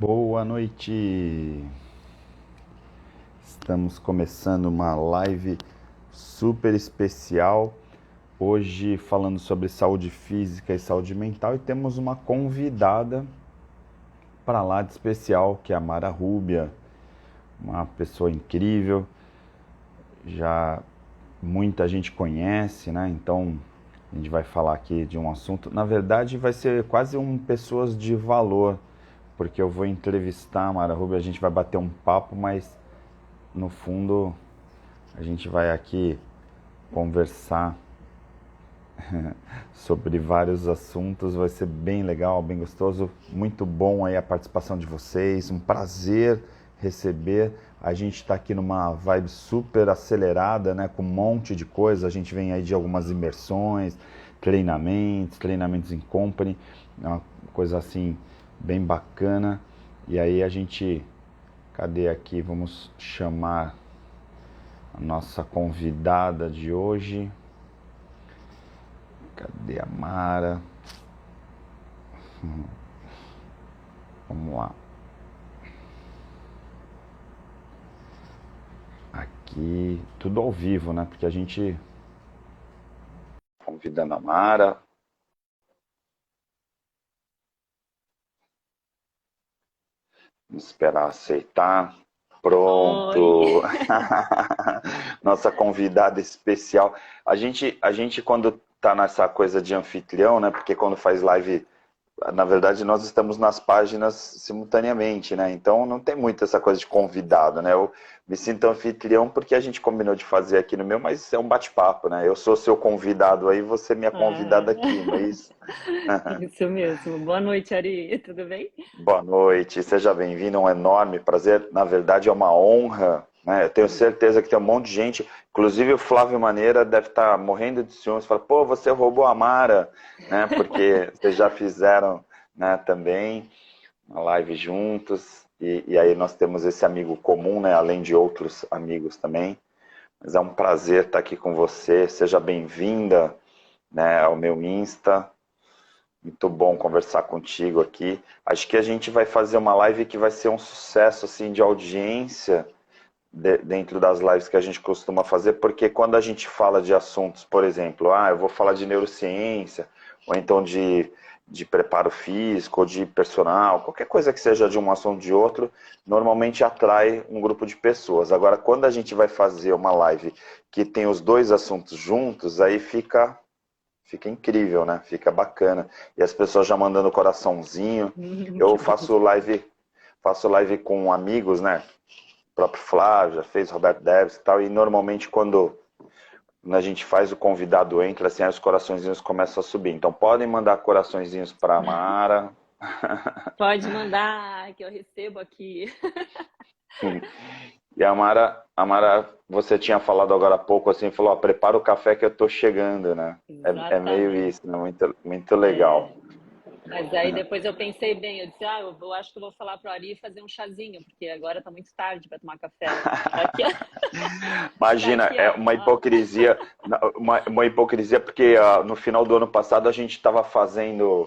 Boa noite! Estamos começando uma live super especial, hoje falando sobre saúde física e saúde mental, e temos uma convidada para lá de especial, que é a Mara Rúbia, uma pessoa incrível, já muita gente conhece, né? Então a gente vai falar aqui de um assunto, na verdade vai ser quase pessoas de valor, porque eu vou entrevistar a Mara Rubio, a gente vai bater um papo, mas no fundo a gente vai aqui conversar sobre vários assuntos, vai ser bem legal, bem gostoso, muito bom aí a participação de vocês, um prazer receber. A gente está aqui numa vibe super acelerada, né, com um monte de coisa, a gente vem aí de algumas imersões, treinamentos em company, é uma coisa assim bem bacana. E aí a gente, cadê aqui, vamos chamar a nossa convidada de hoje. Cadê a Mara? Vamos lá. Aqui, tudo ao vivo, né? Porque a gente convidando a Mara. Vamos esperar aceitar. Pronto! Nossa convidada especial. A gente quando tá nessa coisa de anfitrião, né? Porque quando faz live, na verdade nós estamos nas páginas simultaneamente, né? Então não tem muito essa coisa de convidado, né? Eu me sinto anfitrião porque a gente combinou de fazer aqui no meu, mas é um bate-papo, né? Eu sou seu convidado aí, você é minha convidada aqui, não é isso? Isso mesmo. Boa noite, Ari. Tudo bem? Boa noite, seja bem-vindo, é um enorme prazer, na verdade é uma honra, né? Eu tenho certeza que tem um monte de gente, inclusive o Flávio Maneira deve estar morrendo de ciúmes, fala, pô, você roubou a Mara, né? Porque vocês já fizeram, né, também uma live juntos, e aí nós temos esse amigo comum, né, além de outros amigos também, mas é um prazer estar aqui com você, seja bem-vinda, né, ao meu Insta. Muito bom conversar contigo aqui. Acho que a gente vai fazer uma live que vai ser um sucesso assim de audiência dentro das lives que a gente costuma fazer, porque quando a gente fala de assuntos, por exemplo, eu vou falar de neurociência, ou então de preparo físico, ou de personal, qualquer coisa que seja de um assunto de outro, normalmente atrai um grupo de pessoas. Agora, quando a gente vai fazer uma live que tem os dois assuntos juntos, aí fica incrível, né? Fica bacana. E as pessoas já mandando coraçãozinho. Eu Que bom. faço live com amigos, né? O próprio Flávio já fez, Roberto Deves e tal. E normalmente quando a gente faz, o convidado entra, assim, aí os coraçõezinhos começam a subir. Então podem mandar coraçõezinhos para a Mara. Pode mandar que eu recebo aqui. E a Mara, você tinha falado agora há pouco, assim, falou, ó, prepara o café que eu tô chegando, né? É meio Exatamente. isso, né? Muito, muito legal. É. Mas aí depois eu pensei bem, eu disse, eu acho que eu vou falar pro Ari fazer um chazinho, porque agora tá muito tarde para tomar café. Imagina, Daqui é a, uma hipocrisia, uma hipocrisia porque no final do ano passado a gente estava fazendo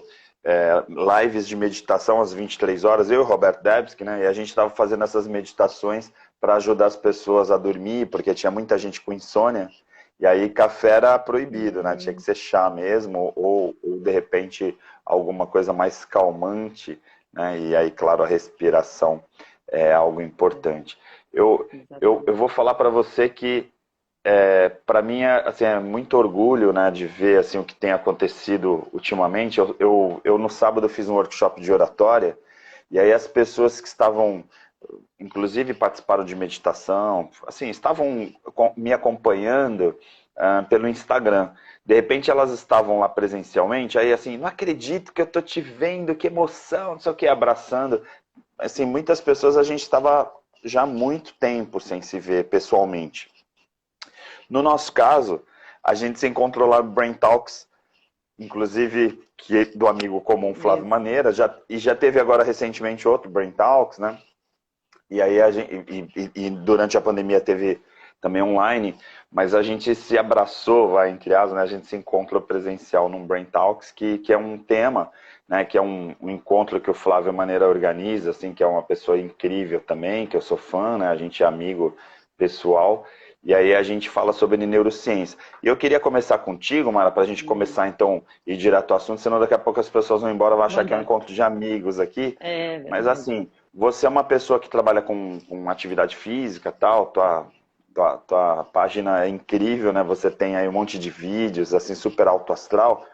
lives de meditação às 23 horas, eu e o Roberto Debski, né? E a gente estava fazendo essas meditações para ajudar as pessoas a dormir, porque tinha muita gente com insônia, e aí café era proibido, né? Tinha que ser chá mesmo, ou de repente alguma coisa mais calmante, né? E aí, claro, a respiração é algo importante. Eu exatamente. vou falar para você que para mim assim, é muito orgulho, né, de ver assim, o que tem acontecido ultimamente. Eu no sábado fiz um workshop de oratória e aí as pessoas que estavam, inclusive participaram de meditação, assim, estavam me acompanhando pelo Instagram. De repente elas estavam lá presencialmente, aí assim, não acredito que eu tô te vendo, que emoção, não sei o que, abraçando. Assim, muitas pessoas a gente estava já há muito tempo sem se ver pessoalmente. No nosso caso, a gente se encontrou lá no Brain Talks, inclusive que do amigo comum Flávio Isso. Maneira, e já teve agora recentemente outro Brain Talks, né? E aí a gente, e durante a pandemia teve também online, mas a gente se abraçou, vai, entre aspas, né? A gente se encontrou presencial num Brain Talks, que é um tema né, que é um encontro que o Flávio Maneira organiza, assim, que é uma pessoa incrível também, que eu sou fã, né, a gente é amigo pessoal, e aí a gente fala sobre neurociência. E eu queria começar contigo, Mara, para a gente começar então ir direto ao assunto, senão daqui a pouco as pessoas vão embora, vão achar que é um Vambora. encontro de amigos aqui. É Mas verdade. assim, você é uma pessoa que trabalha com atividade física, tal, tua página é incrível, né? Você tem aí um monte de vídeos, assim, super alto astral,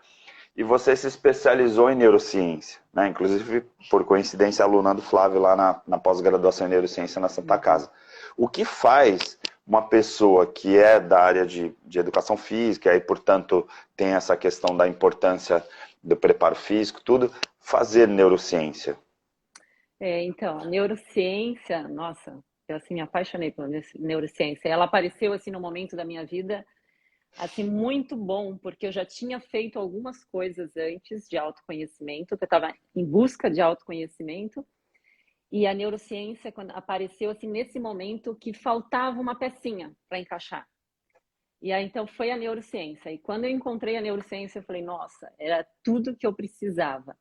e você se especializou em neurociência, né? Inclusive, por coincidência, aluna do Flávio lá na pós-graduação em neurociência na Santa Uhum. Casa. O que faz uma pessoa que é da área de educação física e, portanto, tem essa questão da importância do preparo físico, tudo, fazer neurociência? Então, a neurociência, nossa, eu assim me apaixonei pela neurociência. Ela apareceu assim no momento da minha vida, assim muito bom, porque eu já tinha feito algumas coisas antes de autoconhecimento, que eu estava em busca de autoconhecimento, e a neurociência quando apareceu assim nesse momento que faltava uma pecinha para encaixar. E aí então foi a neurociência. E quando eu encontrei a neurociência, eu falei, nossa, era tudo que eu precisava.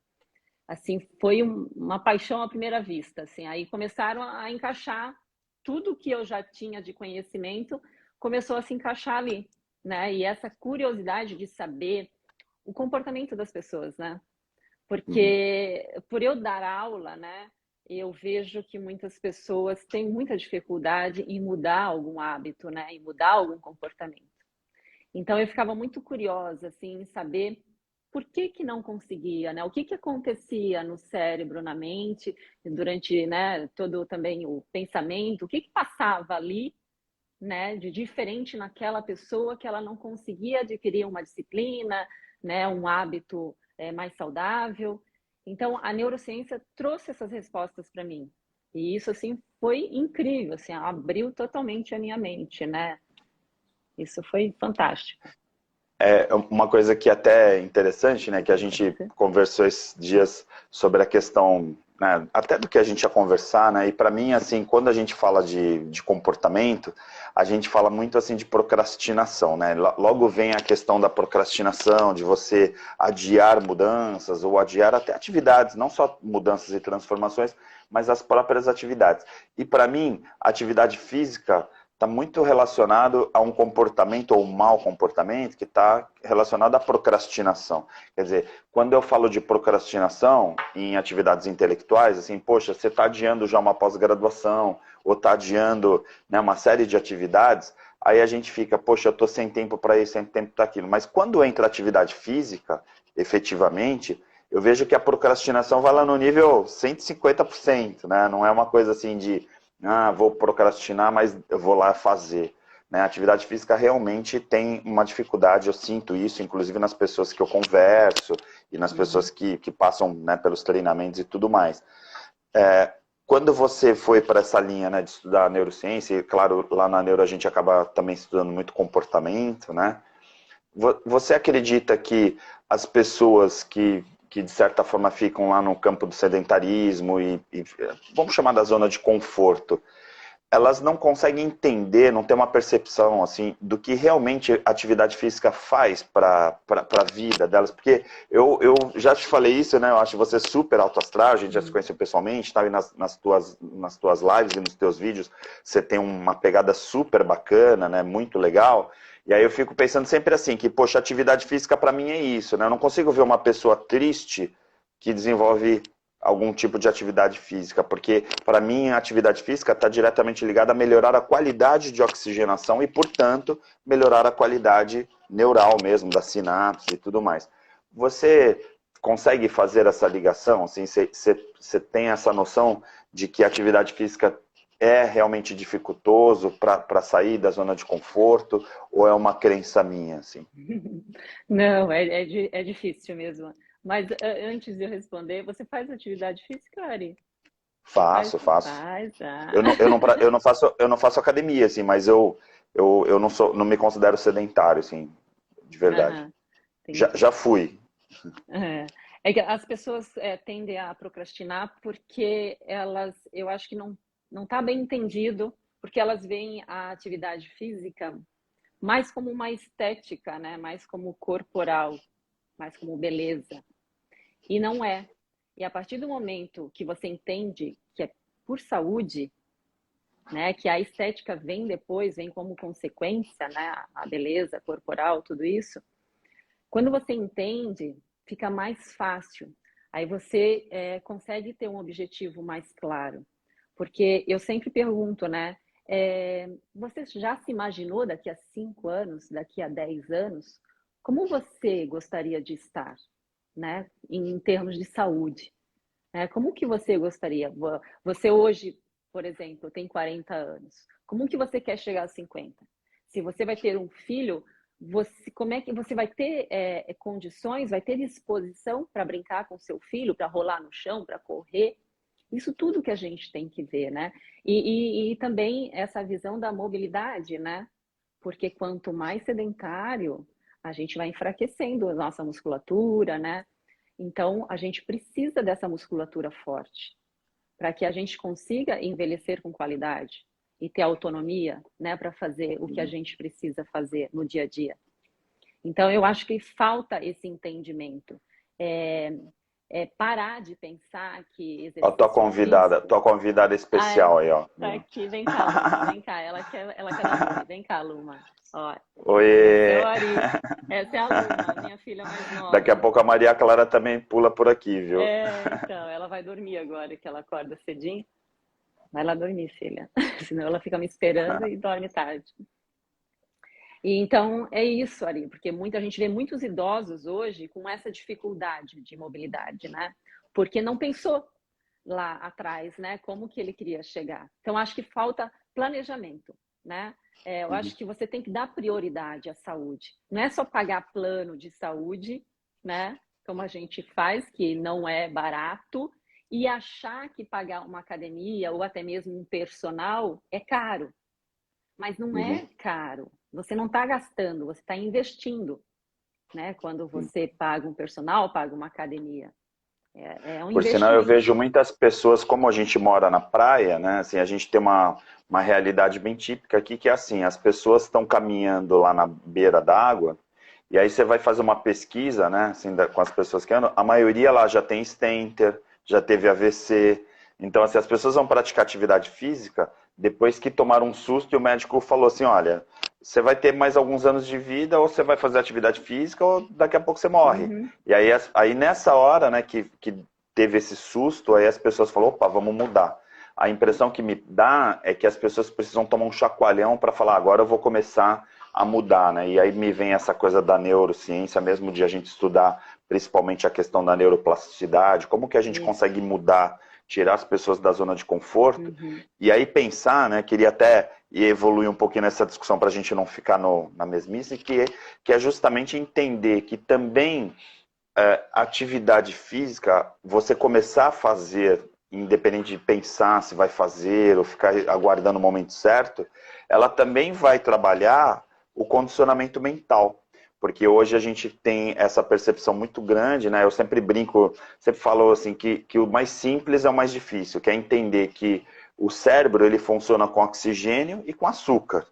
Assim, foi uma paixão à primeira vista, assim. Aí começaram a encaixar tudo que eu já tinha de conhecimento, começou a se encaixar ali, né? E essa curiosidade de saber o comportamento das pessoas, né? Uhum. Porque por eu dar aula, né, eu vejo que muitas pessoas têm muita dificuldade em mudar algum hábito, né, em mudar algum comportamento. Então eu ficava muito curiosa assim em saber por que que não conseguia, né? O que que acontecia no cérebro, na mente, durante, né, todo também o pensamento, o que que passava ali, né, de diferente naquela pessoa que ela não conseguia adquirir uma disciplina, né, um hábito mais saudável. Então a neurociência trouxe essas respostas para mim. E isso assim foi incrível, assim, abriu totalmente a minha mente, né? Isso foi fantástico. É uma coisa que até é interessante, né, que a Pode gente ser? conversou esses dias sobre a questão, né, até do que a gente ia conversar, né, e para mim, assim, quando a gente fala de comportamento, a gente fala muito, assim, de procrastinação, né, logo vem a questão da procrastinação, de você adiar mudanças ou adiar até atividades, não só mudanças e transformações, mas as próprias atividades. E para mim, atividade física está muito relacionado a um comportamento ou um mau comportamento que está relacionado à procrastinação. Quer dizer, quando eu falo de procrastinação em atividades intelectuais, assim, poxa, você está adiando já uma pós-graduação ou está adiando, né, uma série de atividades, aí a gente fica, poxa, eu estou sem tempo para isso, sem tempo para aquilo. Mas quando entra atividade física, efetivamente, eu vejo que a procrastinação vai lá no nível 150%, né? Não é uma coisa assim de vou procrastinar, mas eu vou lá fazer. Né? A atividade física realmente tem uma dificuldade, eu sinto isso, inclusive nas pessoas que eu converso e nas pessoas Uhum. que passam, né, pelos treinamentos e tudo mais. Quando você foi para essa linha, né, de estudar neurociência, e claro, lá na neuro a gente acaba também estudando muito comportamento, né? Você acredita que as pessoas que de certa forma ficam lá no campo do sedentarismo e vamos chamar da zona de conforto, elas não conseguem entender, não tem uma percepção assim do que realmente a atividade física faz para a vida delas? Porque eu já te falei isso, né? Eu acho você super alto astral, a gente já se Uhum. conheceu pessoalmente, tá? E nas tuas lives e nos teus vídeos você tem uma pegada super bacana, né? Muito legal. E aí eu fico pensando sempre assim, que, poxa, atividade física para mim é isso, né? Eu não consigo ver uma pessoa triste que desenvolve algum tipo de atividade física, porque para mim a atividade física está diretamente ligada a melhorar a qualidade de oxigenação e, portanto, melhorar a qualidade neural mesmo, da sinapse e tudo mais. Você consegue fazer essa ligação? Assim, você tem essa noção de que a atividade física é realmente dificultoso para sair da zona de conforto ou é uma crença minha? Assim? Não, é difícil mesmo. Mas antes de eu responder, você faz atividade física, Ari? Você faz? Faço, faço. Faz, ah. Eu não faço academia, assim, mas eu não sou, não me considero sedentário, assim, de verdade. Aham, Já entendi. fui. É que as pessoas tendem a procrastinar porque elas, eu acho que não está bem entendido, porque elas veem a atividade física mais como uma estética, né? Mais como corporal, mais como beleza. E não é. E a partir do momento que você entende que é por saúde, né, que a estética vem depois, vem como consequência, né, a beleza corporal, tudo isso, quando você entende, fica mais fácil. Aí você consegue ter um objetivo mais claro. Porque eu sempre pergunto, né? Você já se imaginou daqui a 5 anos, daqui a 10 anos? Como você gostaria de estar, né? Em termos de saúde? Né? Como que você gostaria? Você hoje, por exemplo, tem 40 anos. Como que você quer chegar aos 50? Se você vai ter um filho, como é que você vai ter condições, vai ter disposição para brincar com seu filho, para rolar no chão, para correr? Isso tudo que a gente tem que ver, né? E também essa visão da mobilidade, né? Porque quanto mais sedentário, a gente vai enfraquecendo a nossa musculatura, né? Então, a gente precisa dessa musculatura forte para que a gente consiga envelhecer com qualidade e ter autonomia, né, para fazer o que a gente precisa fazer no dia a dia. Então, eu acho que falta esse entendimento. Parar de pensar que Ó, exercício físico... tua convidada especial aí, ó. Tá aqui, vem cá, Luma, vem cá. Ela quer dar um oi. Vem cá, Luma. Ó, esse é o Oi! Ari. Essa é a Luma, minha filha mais Daqui a nova. pouco a Maria Clara também pula por aqui, viu? Então, ela vai dormir agora, que ela acorda cedinho. Vai lá dormir, filha. Senão ela fica me esperando e dorme tarde. E então, é isso, Ari, porque a gente vê muitos idosos hoje com essa dificuldade de mobilidade, né? Porque não pensou lá atrás, né? Como que ele queria chegar. Então, acho que falta planejamento, né? Eu acho que você tem que dar prioridade à saúde. Não é só pagar plano de saúde, né? Como a gente faz, que não é barato, e achar que pagar uma academia ou até mesmo um personal é caro. Mas não é caro. Você não está gastando, você está investindo, né? Quando você paga um personal, paga uma academia. É um Por sinal, eu investimento. vejo muitas pessoas, como a gente mora na praia, né? Assim, a gente tem uma realidade bem típica aqui, que é assim, as pessoas estão caminhando lá na beira d'água, e aí você vai fazer uma pesquisa, né? Assim, com as pessoas que andam, a maioria lá já tem stenter, já teve AVC. Então, assim, as pessoas vão praticar atividade física depois que tomaram um susto e o médico falou assim, olha, você vai ter mais alguns anos de vida, ou você vai fazer atividade física, ou daqui a pouco você morre. Uhum. E aí nessa hora, né, que teve esse susto, aí as pessoas falaram, opa, vamos mudar. A impressão que me dá é que as pessoas precisam tomar um chacoalhão para falar, agora eu vou começar a mudar, né? E aí me vem essa coisa da neurociência, mesmo de a gente estudar principalmente a questão da neuroplasticidade, como que a gente consegue mudar, tirar as pessoas da zona de conforto, e aí pensar, né, queria até evoluir um pouquinho nessa discussão para a gente não ficar na mesmice, que é justamente entender que também atividade física, você começar a fazer, independente de pensar se vai fazer ou ficar aguardando o momento certo, ela também vai trabalhar o condicionamento mental. Porque hoje a gente tem essa percepção muito grande, né? Eu sempre brinco, sempre falo assim, que o mais simples é o mais difícil, que é entender que o cérebro ele funciona com oxigênio e com açúcar.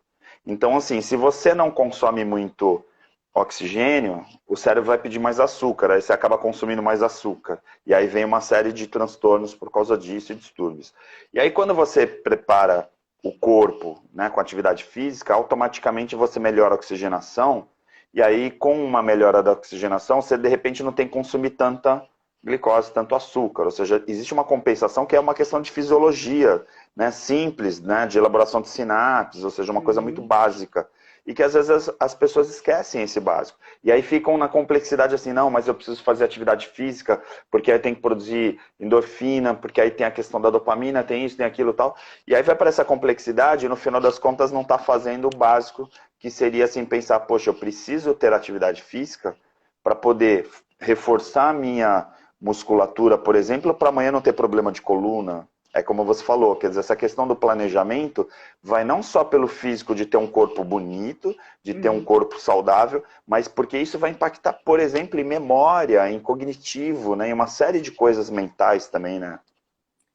Então, assim, se você não consome muito oxigênio, o cérebro vai pedir mais açúcar, aí você acaba consumindo mais açúcar. E aí vem uma série de transtornos por causa disso e distúrbios. E aí quando você prepara o corpo, né, com atividade física, automaticamente você melhora a oxigenação, e aí com uma melhora da oxigenação, você de repente não tem que consumir tanta glicose, tanto açúcar, ou seja, existe uma compensação que é uma questão de fisiologia, né, simples, né, de elaboração de sinapses, ou seja, uma coisa muito básica e que às vezes as pessoas esquecem esse básico. E aí ficam na complexidade assim, não, mas eu preciso fazer atividade física, porque aí tem que produzir endorfina, porque aí tem a questão da dopamina, tem isso, tem aquilo e tal. E aí vai para essa complexidade e no final das contas não está fazendo o básico, que seria assim, pensar, poxa, eu preciso ter atividade física para poder reforçar a minha musculatura, por exemplo, para amanhã não ter problema de coluna. É como você falou, quer dizer, essa questão do planejamento vai não só pelo físico de ter um corpo bonito, de ter um corpo saudável, mas porque isso vai impactar, por exemplo, em memória, em cognitivo, né, em uma série de coisas mentais também, né?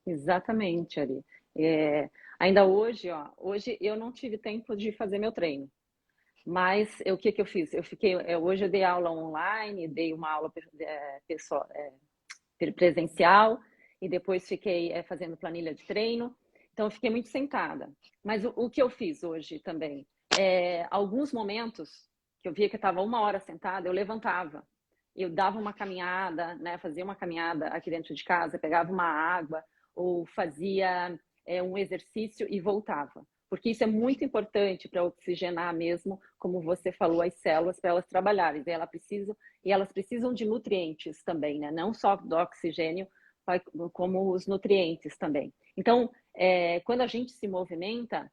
Exatamente, Ari. Ainda hoje, hoje eu não tive tempo de fazer meu treino. Mas o que eu fiz? Hoje eu dei aula online, dei uma aula pessoal, presencial e depois fiquei fazendo planilha de treino. Então, eu fiquei muito sentada. Mas o que eu fiz hoje também, alguns momentos que eu via que eu estava 1 hora sentada, eu levantava. Eu dava uma caminhada, né? Fazia uma caminhada aqui dentro de casa, pegava uma água ou fazia um exercício e voltava. Porque isso é muito importante para oxigenar mesmo, como você falou, as células para elas trabalharem. E elas precisam de nutrientes também, né? Não só do oxigênio, como os nutrientes também. Então, quando a gente se movimenta,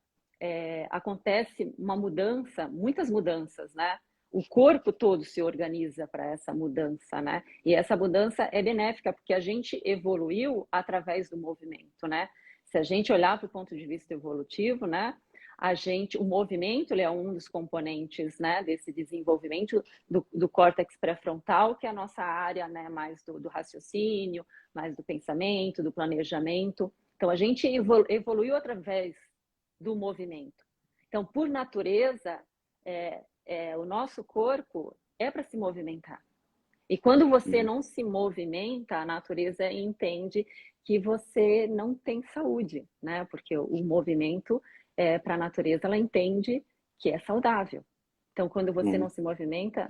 acontece uma mudança, muitas mudanças, né? O corpo todo se organiza para essa mudança, né? E essa mudança é benéfica porque a gente evoluiu através do movimento, né? Se a gente olhar para o ponto de vista evolutivo, né? O movimento, ele é um dos componentes, né? Desse desenvolvimento do córtex pré-frontal, que é a nossa área, né? Mais do raciocínio, mais do pensamento, do planejamento. Então, a gente evoluiu através do movimento. Então, por natureza, o nosso corpo é para se movimentar. E quando você não se movimenta, a natureza entende que você não tem saúde, né? Porque o movimento, para a natureza, ela entende que é saudável. Então, quando você não se movimenta,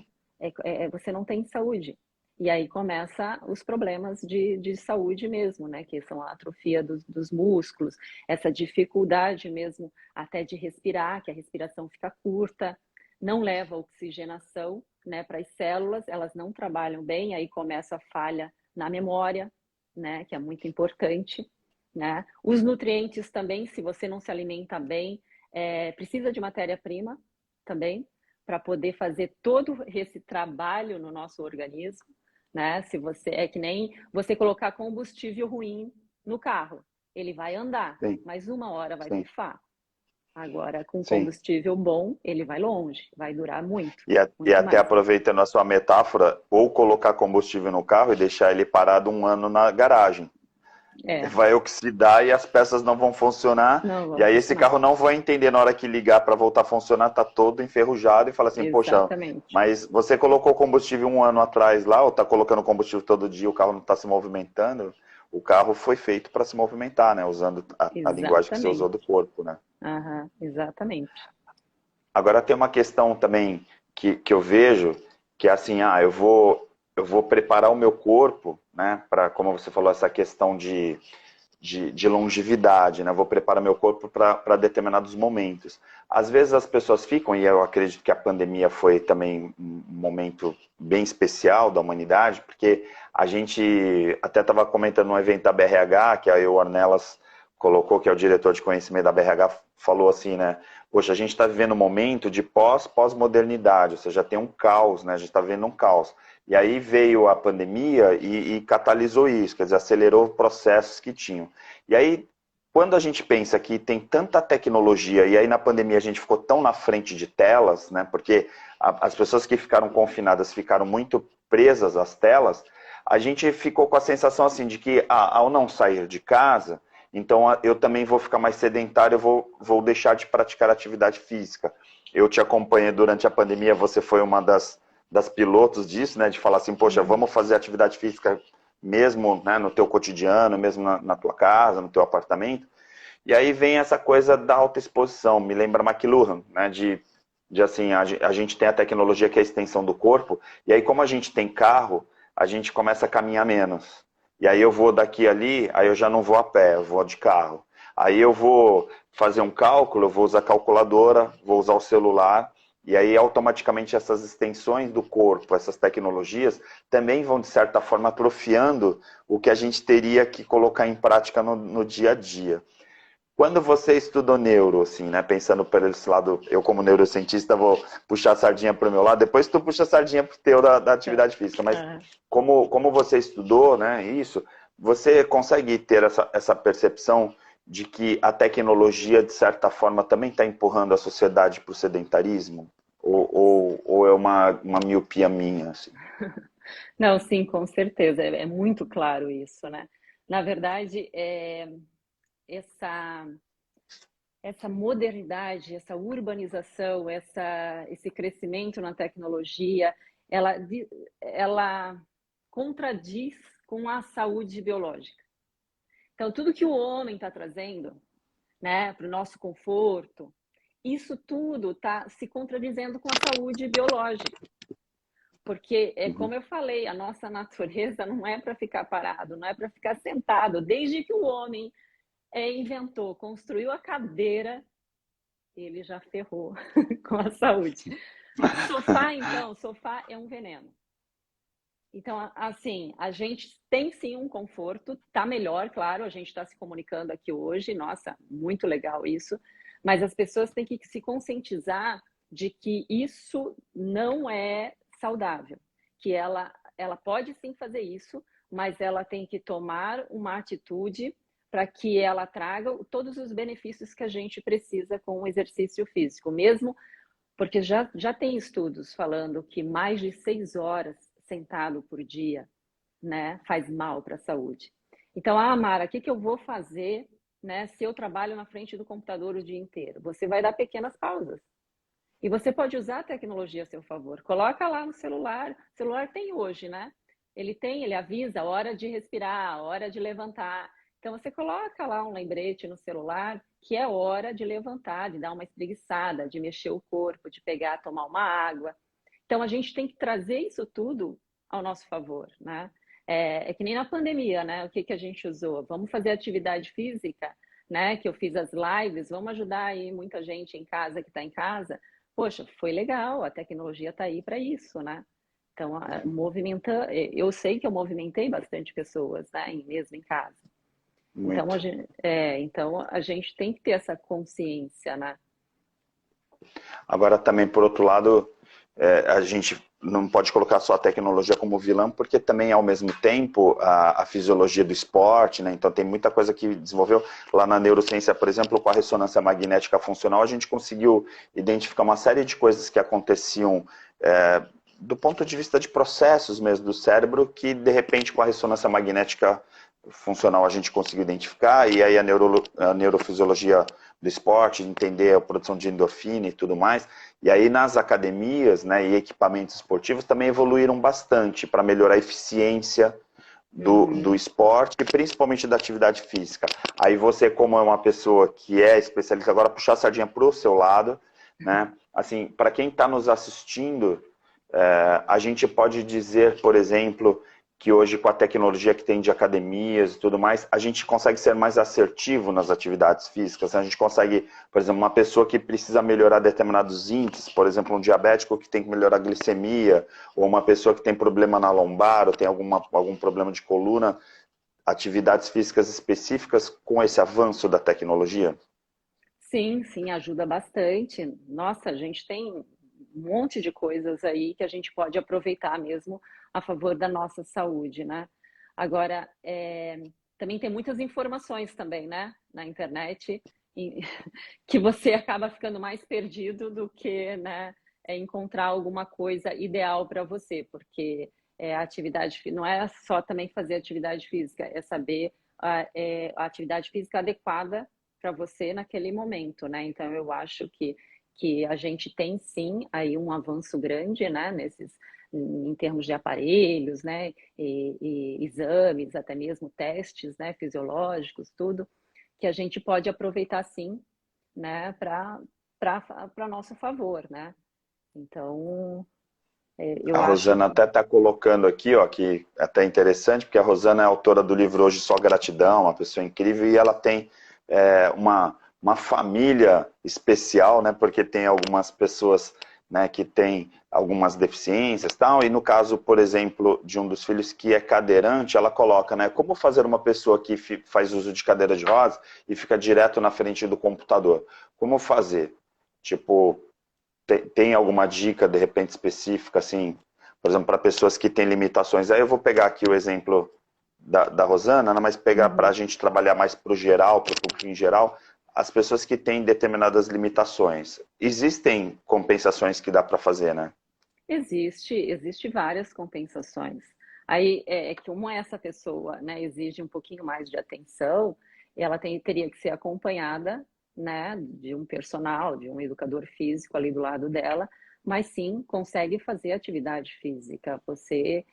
você não tem saúde. E aí começa os problemas de saúde mesmo, né? Que são a atrofia dos músculos, essa dificuldade mesmo até de respirar, que a respiração fica curta, não leva oxigenação, né, para as células, elas não trabalham bem, aí começa a falha na memória, né, que é muito importante, né? Os nutrientes também, se você não se alimenta bem, precisa de matéria-prima também, para poder fazer todo esse trabalho no nosso organismo, né? Se você é que nem você colocar combustível ruim no carro, ele vai andar, Sim, mas 1 hora vai sim, pifar. Agora, com sim. combustível bom, ele vai longe, vai durar muito, E muito até mais. aproveitando a sua metáfora, ou colocar combustível no carro e deixar ele parado 1 ano na garagem. É, Vai oxidar e as peças não vão funcionar. não E vão aí esse funcionar. carro não vai entender na hora que ligar para voltar a funcionar, tá todo enferrujado e fala assim, poxa, Exatamente. mas você colocou combustível 1 ano atrás lá, ou tá colocando combustível todo dia, o carro não está se movimentando. O carro foi feito para se movimentar, né? Usando a linguagem que você usou do Exatamente. corpo, né? Aham, exatamente. Agora tem uma questão também que eu vejo, que é assim, eu vou preparar o meu corpo, né, para, como você falou, essa questão de longevidade, né, eu vou preparar meu corpo para determinados momentos. Às vezes as pessoas ficam, e eu acredito que a pandemia foi também um momento bem especial da humanidade, porque a gente até estava comentando no evento da BRH, que aí o Ornelas colocou, que é o diretor de conhecimento da BRH, falou assim, né, poxa, a gente está vivendo um momento de pós-modernidade, ou seja, tem um caos, né? A gente está vivendo um caos. E aí veio a pandemia e catalisou isso, quer dizer, acelerou processos que tinham. E aí, quando a gente pensa que tem tanta tecnologia, e aí na pandemia a gente ficou tão na frente de telas, né? Porque as pessoas que ficaram confinadas ficaram muito presas às telas, a gente ficou com a sensação assim de que ao não sair de casa, então eu também vou ficar mais sedentário, eu vou deixar de praticar atividade física. Eu te acompanhei durante a pandemia, você foi uma das pilotos disso, né? De falar assim, poxa, vamos fazer atividade física mesmo, né, no teu cotidiano, mesmo na tua casa, no teu apartamento. E aí vem essa coisa da autoexposição, me lembra McLuhan, né? De assim, a gente tem a tecnologia que é a extensão do corpo, e aí como a gente tem carro, a gente começa a caminhar menos. E aí eu vou daqui ali, aí eu já não vou a pé, eu vou de carro. Aí eu vou fazer um cálculo, eu vou usar a calculadora, vou usar o celular, e aí automaticamente essas extensões do corpo, essas tecnologias, também vão de certa forma atrofiando o que a gente teria que colocar em prática no dia a dia. Quando você estudou neuro, assim, né, pensando por esse lado, eu como neurocientista vou puxar a sardinha para o meu lado, depois tu puxa a sardinha para o teu da Tá. atividade física, mas como você estudou, né, isso, você consegue ter essa percepção de que a tecnologia, de certa forma, também está empurrando a sociedade para o sedentarismo? Ou é uma miopia minha, assim? Não, sim, com certeza. É muito claro isso, né? Na verdade, essa, essa modernidade, essa urbanização, esse crescimento na tecnologia, ela, ela contradiz com a saúde biológica. Então, tudo que o homem está trazendo, né, para o nosso conforto, isso tudo está se contradizendo com a saúde biológica. Porque, como eu falei, a nossa natureza não é para ficar parado, não é para ficar sentado. Desde que o homem inventou, construiu a cadeira, ele já ferrou com a saúde. Sofá, então, sofá é um veneno. Então, assim, a gente tem sim um conforto, tá melhor, claro, a gente está se comunicando aqui hoje, nossa, muito legal isso, mas as pessoas têm que se conscientizar de que isso não é saudável, que ela pode sim fazer isso, mas ela tem que tomar uma atitude para que ela traga todos os benefícios que a gente precisa com o exercício físico, mesmo porque já tem estudos falando que mais de 6 horas sentado por dia, né, faz mal para a saúde. Então, Mara, o que eu vou fazer, né, se eu trabalho na frente do computador o dia inteiro? Você vai dar pequenas pausas. E você pode usar a tecnologia a seu favor. Coloca lá no celular. O celular tem hoje, né? Ele avisa a hora de respirar, a hora de levantar. Então, você coloca lá um lembrete no celular que é hora de levantar, de dar uma espreguiçada, de mexer o corpo, de pegar, tomar uma água. Então, a gente tem que trazer isso tudo ao nosso favor, né? É que nem na pandemia, né? O que a gente usou? Vamos fazer atividade física, né? Que eu fiz as lives, vamos ajudar aí muita gente em casa que está em casa. Poxa, foi legal, a tecnologia está aí para isso, né? Então, eu sei que eu movimentei bastante pessoas, né? Mesmo em casa. Então Muito. então a gente tem que ter essa consciência, né? Agora também, por outro lado, a gente não pode colocar só a tecnologia como vilã, porque também, ao mesmo tempo, a fisiologia do esporte, né? Então tem muita coisa que desenvolveu. Lá na neurociência, por exemplo, com a ressonância magnética funcional, a gente conseguiu identificar uma série de coisas que aconteciam do ponto de vista de processos mesmo do cérebro, que de repente com a ressonância magnética funcional a gente conseguiu identificar, e aí a neurofisiologia do esporte, entender a produção de endorfina e tudo mais. E aí nas academias, né, e equipamentos esportivos também evoluíram bastante para melhorar a eficiência do esporte e principalmente da atividade física. Aí você, como é uma pessoa que é especialista, agora puxar a sardinha para o seu lado, né? Assim, para quem está nos assistindo, a gente pode dizer, por exemplo, que hoje com a tecnologia que tem de academias e tudo mais, a gente consegue ser mais assertivo nas atividades físicas. A gente consegue, por exemplo, uma pessoa que precisa melhorar determinados índices, por exemplo, um diabético que tem que melhorar a glicemia, ou uma pessoa que tem problema na lombar, ou tem algum problema de coluna, atividades físicas específicas com esse avanço da tecnologia? Sim, sim, ajuda bastante. Nossa, a gente tem um monte de coisas aí que a gente pode aproveitar mesmo a favor da nossa saúde, né? Agora, também tem muitas informações também, né, na internet, que você acaba ficando mais perdido do que, né, encontrar alguma coisa ideal para você, porque a atividade não é só também fazer atividade física, é saber a atividade física adequada para você naquele momento, né? Então eu acho que a gente tem sim aí um avanço grande, né, em termos de aparelhos, né, e exames, até mesmo testes, né, fisiológicos, tudo, que a gente pode aproveitar sim, né, para nosso favor, né? Então, A eu acho Rosana que até está colocando aqui, ó, que é até interessante, porque a Rosana é autora do livro Hoje Só Gratidão, uma pessoa incrível, e ela tem uma família especial, né, porque tem algumas pessoas, né, que têm algumas deficiências e tal, e no caso, por exemplo, de um dos filhos que é cadeirante, ela coloca, né, como fazer uma pessoa que faz uso de cadeira de rodas e fica direto na frente do computador. Como fazer? Tipo, tem alguma dica, de repente, específica, assim, por exemplo, para pessoas que têm limitações? Aí eu vou pegar aqui o exemplo da Rosana, né, mas pegar para a gente trabalhar mais para o geral, para o público em geral, as pessoas que têm determinadas limitações. Existem compensações que dá para fazer, né? existe várias compensações. Aí é que uma essa pessoa, né, exige um pouquinho mais de atenção, ela teria que ser acompanhada, né, de um personal, de um educador físico ali do lado dela, Mas sim, consegue fazer atividade física. Você,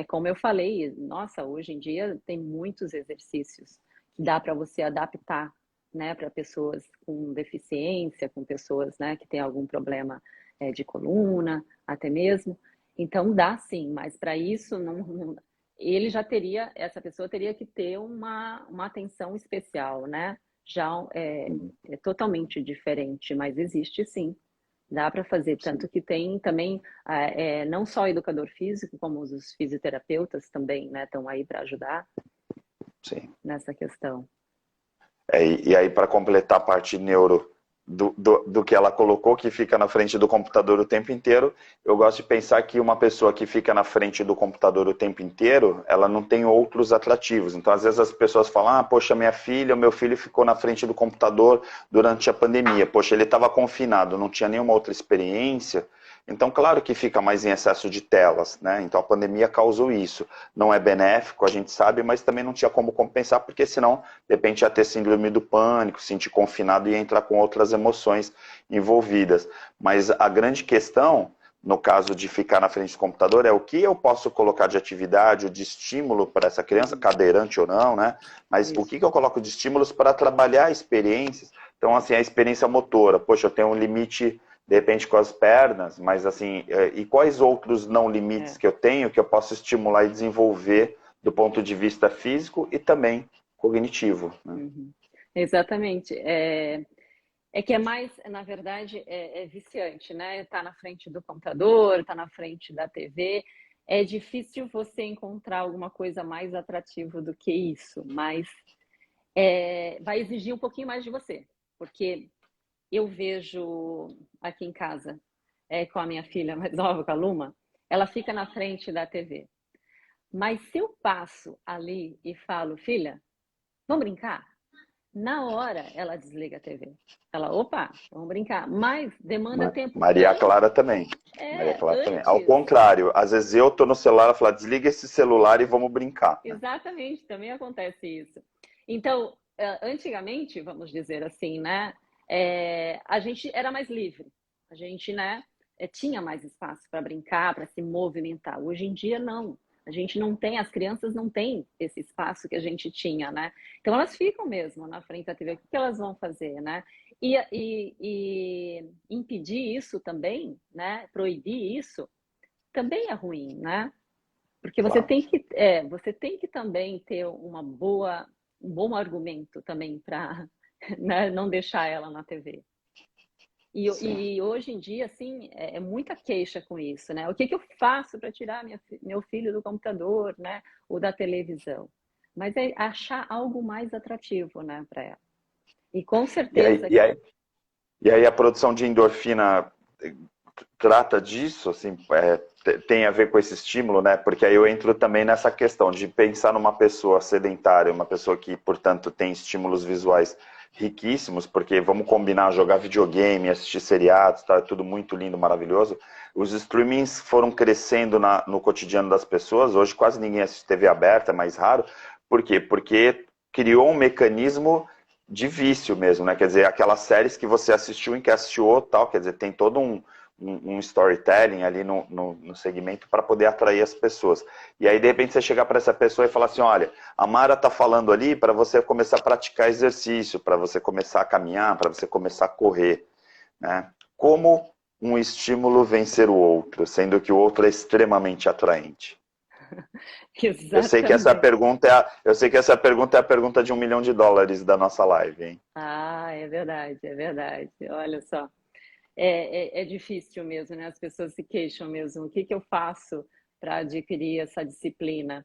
como eu falei, nossa, hoje em dia tem muitos exercícios que dá para você adaptar, né, para pessoas com deficiência, com pessoas, né, que têm algum problema de coluna, até mesmo. Então dá sim, mas para isso ele já teria, essa pessoa teria que ter uma atenção especial, né? Já é totalmente diferente, mas existe sim. Dá para fazer, Sim, tanto que tem também, não só educador físico, como os fisioterapeutas também, né, estão aí para ajudar sim. nessa questão. E aí, para completar a parte neuro do que ela colocou, que fica na frente do computador o tempo inteiro, eu gosto de pensar que uma pessoa que fica na frente do computador o tempo inteiro, ela não tem outros atrativos. Então, às vezes as pessoas falam, poxa, minha filha, o meu filho ficou na frente do computador durante a pandemia. Poxa, ele estava confinado, não tinha nenhuma outra experiência. Então, claro que fica mais em excesso de telas, né? Então, a pandemia causou isso. Não é benéfico, a gente sabe, mas também não tinha como compensar, porque senão, de repente, ia ter síndrome do pânico, se sentir confinado e entrar com outras emoções envolvidas. Mas a grande questão, no caso de ficar na frente do computador, é o que eu posso colocar de atividade ou de estímulo para essa criança, cadeirante ou não, né? Mas o Isso. que eu coloco de estímulos para trabalhar experiências? Então, assim, a experiência motora. Poxa, eu tenho um limite de repente com as pernas, mas assim, e quais outros não limites É. que eu tenho que eu posso estimular e desenvolver do ponto de vista físico e também cognitivo, né? Uhum. Exatamente. É que é mais, na verdade, é viciante, né? Tá na frente do computador, tá na frente da TV. É difícil você encontrar alguma coisa mais atrativa do que isso, mas vai exigir um pouquinho mais de você, porque eu vejo aqui em casa, com a minha filha mais nova, com a Luma, ela fica na frente da TV. Mas se eu passo ali e falo, filha, vamos brincar? Na hora ela desliga a TV. Ela, opa, vamos brincar. Mas demanda tempo Maria Clara também. Maria Clara também. Ao antes. contrário, às vezes eu tô no celular e falo, desliga esse celular e vamos brincar, né? Exatamente, também acontece isso. Então, antigamente, vamos dizer assim, né? A gente era mais livre. A gente, né? Tinha mais espaço para brincar, para se movimentar. Hoje em dia, não. A gente não tem, as crianças não têm esse espaço que a gente tinha, né? Então, elas ficam mesmo na frente da TV. O que elas vão fazer, né? E impedir isso também, né? Proibir isso também é ruim, né? Porque Claro. você tem que também ter um bom argumento também para né, não deixar ela na TV. Sim. E hoje em dia, assim, muita queixa com isso, né? O que que eu faço para tirar meu filho do computador, né? Ou da televisão? Mas é achar algo mais atrativo, né, para ela. E com E aí, certeza, e aí, e aí a produção de endorfina trata disso, assim, tem a ver com esse estímulo, né? Porque aí eu entro também nessa questão de pensar numa pessoa sedentária, uma pessoa que, portanto, tem estímulos visuais riquíssimos, porque vamos combinar, jogar videogame, assistir seriados, tá tudo muito lindo, maravilhoso. Os streamings foram crescendo no cotidiano das pessoas, hoje quase ninguém assiste TV aberta, é mais raro. Por quê? Porque criou um mecanismo de vício mesmo, né? Quer dizer, aquelas séries que você assistiu em que assistiu outro, tal, quer dizer, tem todo um storytelling ali no segmento para poder atrair as pessoas. E aí, de repente, você chegar para essa pessoa e falar assim, olha, a Mara está falando ali para você começar a praticar exercício, para você começar a caminhar, para você começar a correr, né? Como um estímulo vencer o outro, sendo que o outro é extremamente atraente? Eu sei que essa exatamente. pergunta eu sei que essa pergunta é a pergunta de US$ 1 milhão da nossa live, hein? Ah, é verdade, é verdade. Olha só. É difícil mesmo, né? As pessoas se queixam mesmo. O que que eu faço para adquirir essa disciplina?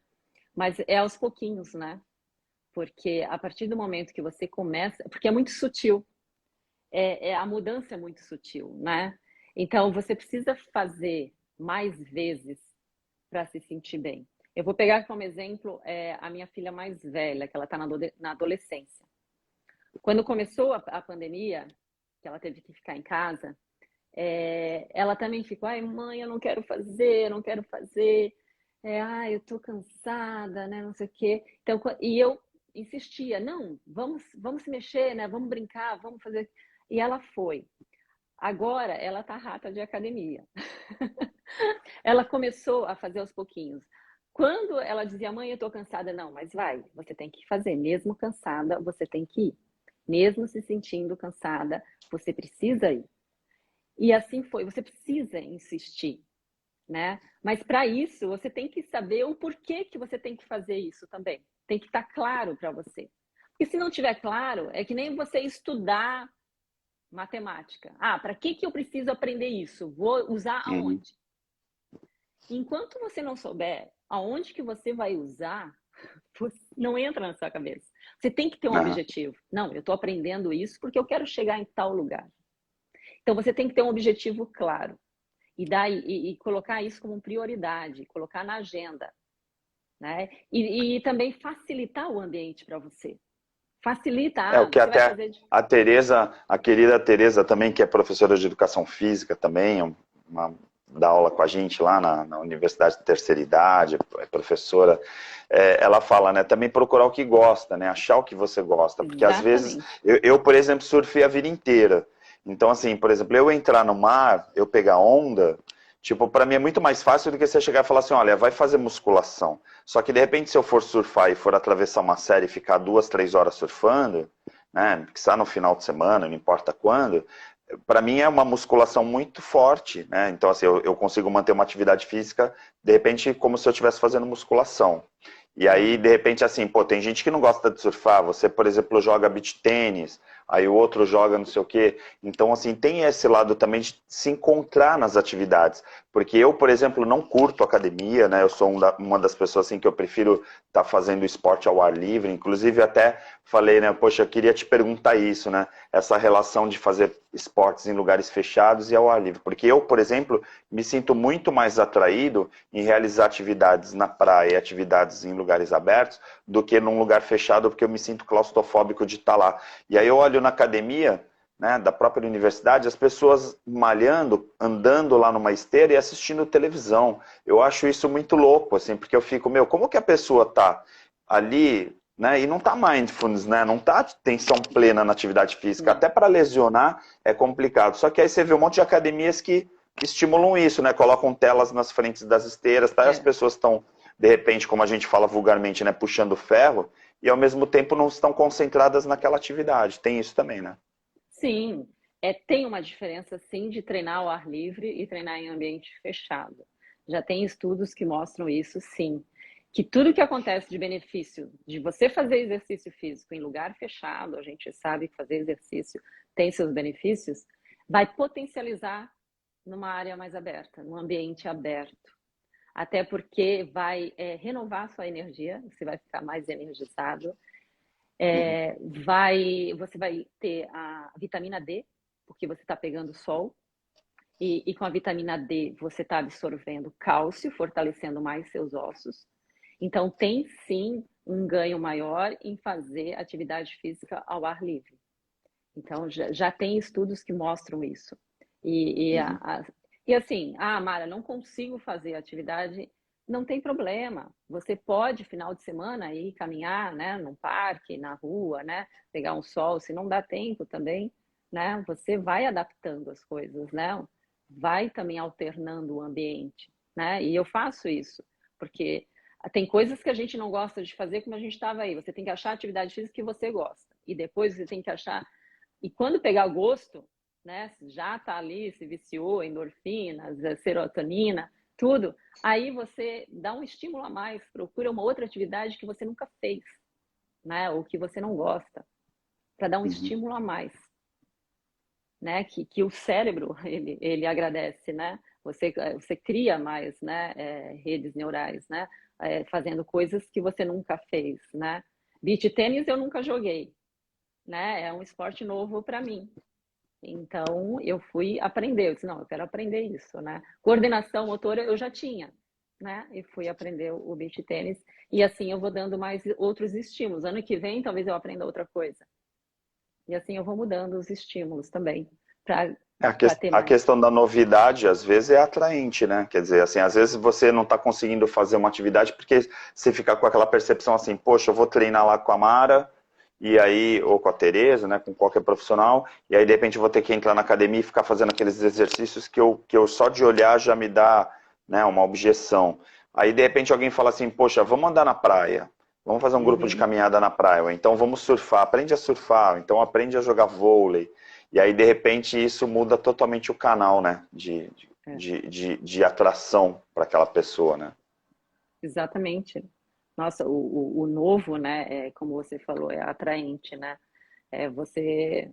Mas é aos pouquinhos, né? Porque a partir do momento que você começa, porque é muito sutil, a mudança é muito sutil, né? Então você precisa fazer mais vezes para se sentir bem. Eu vou pegar como exemplo a minha filha mais velha, que ela está na adolescência. Quando começou a pandemia, que ela teve que ficar em casa, ela também ficou, ai mãe, eu não quero fazer, eu não quero fazer, ai, eu tô cansada, né, não sei o quê. Então, e eu insistia, não, vamos se mexer, né, vamos brincar, vamos fazer. E ela foi. Agora ela tá rata de academia. Ela começou a fazer aos pouquinhos. Quando ela dizia, mãe, eu tô cansada, não, mas vai, você tem que fazer. Mesmo cansada, você tem que ir. Mesmo se sentindo cansada, você precisa ir. E assim foi, você precisa insistir, né? Mas para isso, você tem que saber o porquê que você tem que fazer isso também. Tem que estar claro para você. Porque se não tiver claro, é que nem você estudar matemática. Ah, para que eu preciso aprender isso? Vou usar Uhum. aonde? Enquanto você não souber aonde que você vai usar, não entra na sua cabeça. Você tem que ter um Aham. objetivo. Não, eu estou aprendendo isso porque eu quero chegar em tal lugar. Então você tem que ter um objetivo claro e colocar isso como prioridade, colocar na agenda, né? E também facilitar o ambiente para você. Facilita, É o que você vai até fazer. a Tereza, a querida Tereza também, que é professora de educação física também, dá aula com a gente lá na Universidade de Terceira Idade, é professora, ela fala, né, também procurar o que gosta, né, achar o que você gosta, porque às vezes, Exatamente. eu, por exemplo, surfei a vida inteira, então assim, por exemplo, eu entrar no mar, eu pegar onda, tipo, para mim é muito mais fácil do que você chegar e falar assim, olha, vai fazer musculação, só que de repente se eu for surfar e for atravessar uma série e ficar 2, 3 horas surfando, né, que está no final de semana, não importa quando, para mim é uma musculação muito forte, né? Então, assim, eu consigo manter uma atividade física, de repente, como se eu estivesse fazendo musculação. E aí, Uhum. de repente, assim, pô, tem gente que não gosta de surfar, você, por exemplo, joga beach tênis, aí o outro joga não sei o quê. Então, assim, tem esse lado também de se encontrar nas atividades. Porque eu, por exemplo, não curto academia, né? Eu sou uma das pessoas, assim, que eu prefiro estar fazendo esporte ao ar livre. Inclusive, até falei, né? Poxa, eu queria te perguntar isso, né? Essa relação de fazer esportes em lugares fechados e ao ar livre. Porque eu, por exemplo, me sinto muito mais atraído em realizar atividades na praia, atividades em lugares abertos, do que num lugar fechado, porque eu me sinto claustrofóbico de estar lá. E aí eu olho na academia, né, da própria universidade, as pessoas malhando, andando lá numa esteira e assistindo televisão. Eu acho isso muito louco, assim, porque eu fico, meu, como que a pessoa tá ali, né, e não tá mindfulness, né, não tá atenção plena na atividade física, Não. até para lesionar é complicado. Só que aí você vê um monte de academias que estimulam isso, né, colocam telas nas frentes das esteiras, tá, e as É. pessoas estão, de repente, como a gente fala vulgarmente, né, puxando ferro, e ao mesmo tempo não estão concentradas naquela atividade. Tem isso também, né? Sim, tem uma diferença, sim, de treinar ao ar livre e treinar em ambiente fechado. Já tem estudos que mostram isso, sim. Que tudo que acontece de benefício de você fazer exercício físico em lugar fechado, a gente sabe que fazer exercício tem seus benefícios, vai potencializar numa área mais aberta, num ambiente aberto. Até porque vai renovar a sua energia, você vai ficar mais energizado, Uhum. você vai ter a vitamina D, porque você está pegando sol, e com a vitamina D você está absorvendo cálcio, fortalecendo mais seus ossos. Então, tem sim um ganho maior em fazer atividade física ao ar livre. Então, já tem estudos que mostram isso. E, e, a, Uhum. a, e assim, Mara, não consigo fazer atividade, não tem problema. Você pode, final de semana, ir caminhar, né, num parque, na rua, né, pegar um sol, se não dá tempo também, né, você vai adaptando as coisas, né, vai também alternando o ambiente, né, e eu faço isso, porque tem coisas que a gente não gosta de fazer como a gente estava aí. Você tem que achar a atividade física que você gosta, e depois você tem que achar e quando pegar o gosto, né, já está ali, se viciou, endorfinas, serotonina, tudo, aí você dá um estímulo a mais, procura uma outra atividade que você nunca fez, né, ou que você não gosta, para dar um Uhum. estímulo a mais, né, que o cérebro, ele agradece, né, você cria mais, né, redes neurais, né, fazendo coisas que você nunca fez, né. Beach tênis eu nunca joguei, né, é um esporte novo para mim. Então, eu fui aprender, eu disse, não, eu quero aprender isso, né? Coordenação motora eu já tinha, né? E fui aprender o beach tênis. E assim eu vou dando mais outros estímulos. Ano que vem, talvez eu aprenda outra coisa. E assim eu vou mudando os estímulos também, para ter A mais. questão da novidade, às vezes, é atraente, né? Quer dizer, assim, às vezes você não está conseguindo fazer uma atividade porque você fica com aquela percepção assim, poxa, eu vou treinar lá com a Mara e aí, ou com a Tereza, né, com qualquer profissional, e aí de repente eu vou ter que entrar na academia e ficar fazendo aqueles exercícios que eu só de olhar já me dá, né, uma objeção. Aí de repente alguém fala assim, poxa, vamos andar na praia, vamos fazer um grupo de Uhum. caminhada na praia, ou então vamos surfar, aprende a surfar, ou então aprende a jogar vôlei, e aí de repente isso muda totalmente o canal, né, É, de atração para aquela pessoa, né. exatamente. Nossa, o novo, né, como você falou, é atraente, né? Você,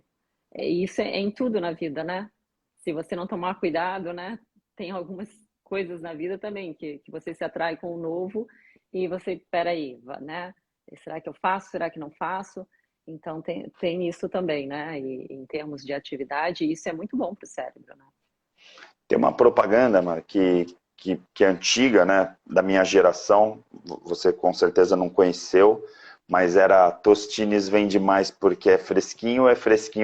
isso é em tudo na vida, né? Se você não tomar cuidado, né, tem algumas coisas na vida também que você se atrai com o novo e você, peraí, né? Será que eu faço? Será que não faço? Então tem isso também, né? E em termos de atividade, isso é muito bom para o cérebro, né? Tem uma propaganda, mano, que é antiga, né, da minha geração, você com certeza não conheceu, mas era Tostines vende mais porque é fresquinho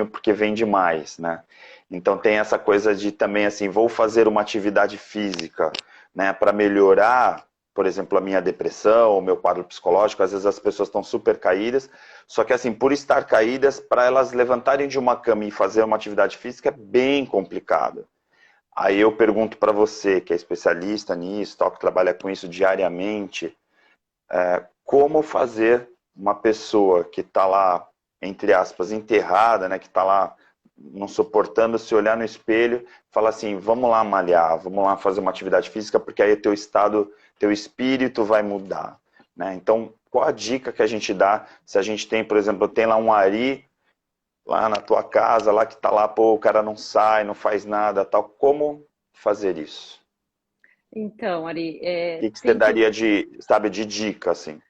porque vende mais, né? Então tem essa coisa de também assim, vou fazer uma atividade física, né, para melhorar, por exemplo, a minha depressão, o meu quadro psicológico, às vezes as pessoas estão super caídas, só que assim, por estar caídas, para elas levantarem de uma cama e fazer uma atividade física é bem complicado. Aí eu pergunto para você, que é especialista nisso, tal, que trabalha com isso diariamente, como fazer uma pessoa que está lá, entre aspas, enterrada, né, que está lá não suportando se olhar no espelho, fala assim, vamos lá malhar, vamos lá fazer uma atividade física, porque aí teu estado, teu espírito vai mudar, né? Então, qual a dica que a gente dá se a gente tem, por exemplo, tem lá um Ari lá na tua casa, lá que tá lá, pô, o cara não sai, não faz nada, tal, como fazer isso? Então, Ari, O que que você tem que. daria de, sabe, de dica, assim?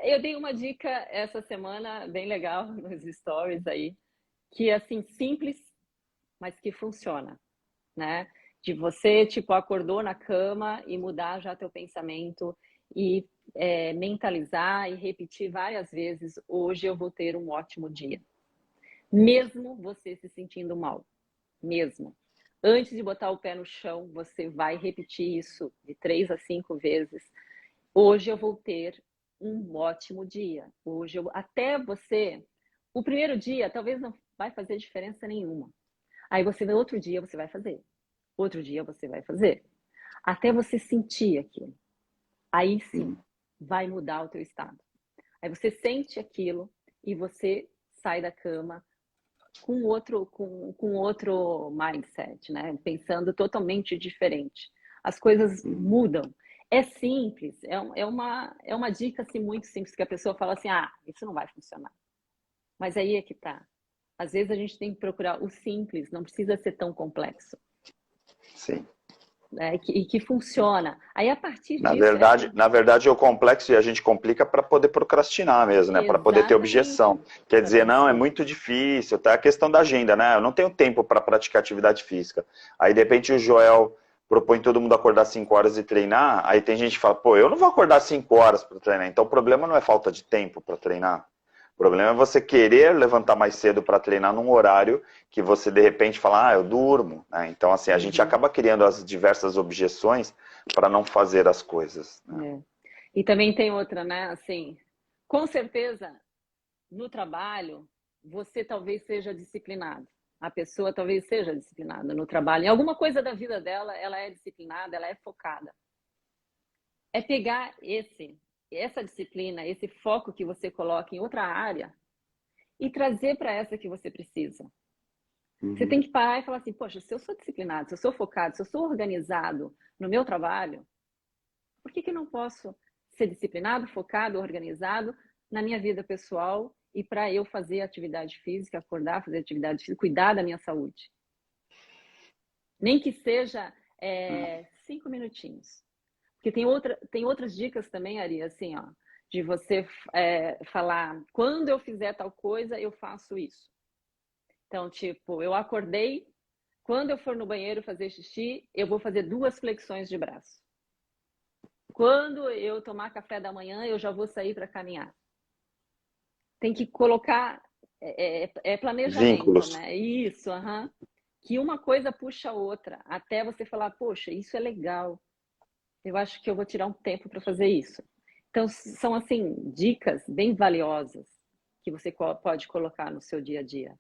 Eu dei uma dica essa semana bem legal nos stories aí, que é assim, simples, mas que funciona, né? De você, tipo, acordou na cama e mudar já teu pensamento e mentalizar e repetir várias vezes: hoje eu vou ter um ótimo dia. Mesmo você se sentindo mal, mesmo. Antes de botar o pé no chão, você vai repetir isso de 3 a 5 vezes. Hoje eu vou ter um ótimo dia. Até você, o primeiro dia talvez não vai fazer diferença nenhuma. Aí você no outro dia você vai fazer. Outro dia você vai fazer. Até você sentir aquilo. Aí sim, vai mudar o teu estado. Aí você sente aquilo e você sai da cama com outro mindset, né? Pensando totalmente diferente. As coisas mudam. É simples, é uma dica assim, muito simples, que a pessoa fala assim, ah, isso não vai funcionar. Mas aí é que tá. Às vezes a gente tem que procurar o simples, não precisa ser tão complexo, Sim. né? E que funciona. Aí a partir Na disso, verdade, na verdade, o complexo e a gente complica para poder procrastinar mesmo, né? Para poder ter objeção. exatamente Quer para a dizer, não, é pessoa. muito difícil, tá? A questão da agenda, né? Eu não tenho tempo para praticar atividade física. Aí, de repente, o Joel propõe todo mundo acordar 5 horas e treinar. Aí tem gente que fala, pô, eu não vou acordar 5 horas para treinar. Então, o problema não é falta de tempo para treinar. O problema é você querer levantar mais cedo para treinar num horário que você, de repente, fala, ah, eu durmo, né? Então, assim, a gente Uhum, acaba criando as diversas objeções para não fazer as coisas, né? é. E também tem outra, né? Assim, com certeza, no trabalho, você talvez seja disciplinado. A pessoa talvez seja disciplinada no trabalho. Em alguma coisa da vida dela, ela é disciplinada, ela é focada. É pegar essa disciplina, esse foco que você coloca em outra área e trazer para essa que você precisa. Você Uhum. tem que parar e falar assim, poxa, se eu sou disciplinado, se eu sou focado, se eu sou organizado no meu trabalho, por que eu não posso ser disciplinado, focado, organizado na minha vida pessoal e para eu fazer atividade física, acordar, fazer atividade física, cuidar da minha saúde? Nem que seja 5 minutinhos. Porque tem outras dicas também, Ari, assim, ó, de você falar, quando eu fizer tal coisa, eu faço isso. Então, tipo, eu acordei, quando eu for no banheiro fazer xixi, eu vou fazer 2 flexões de braço. Quando eu tomar café da manhã, eu já vou sair para caminhar. Tem que colocar planejamento, Vínculos. né? Isso, aham. Que uma coisa puxa a outra, até você falar, poxa, isso é legal. Eu acho que eu vou tirar um tempo para fazer isso. Então, são assim, dicas bem valiosas que você pode colocar no seu dia a dia?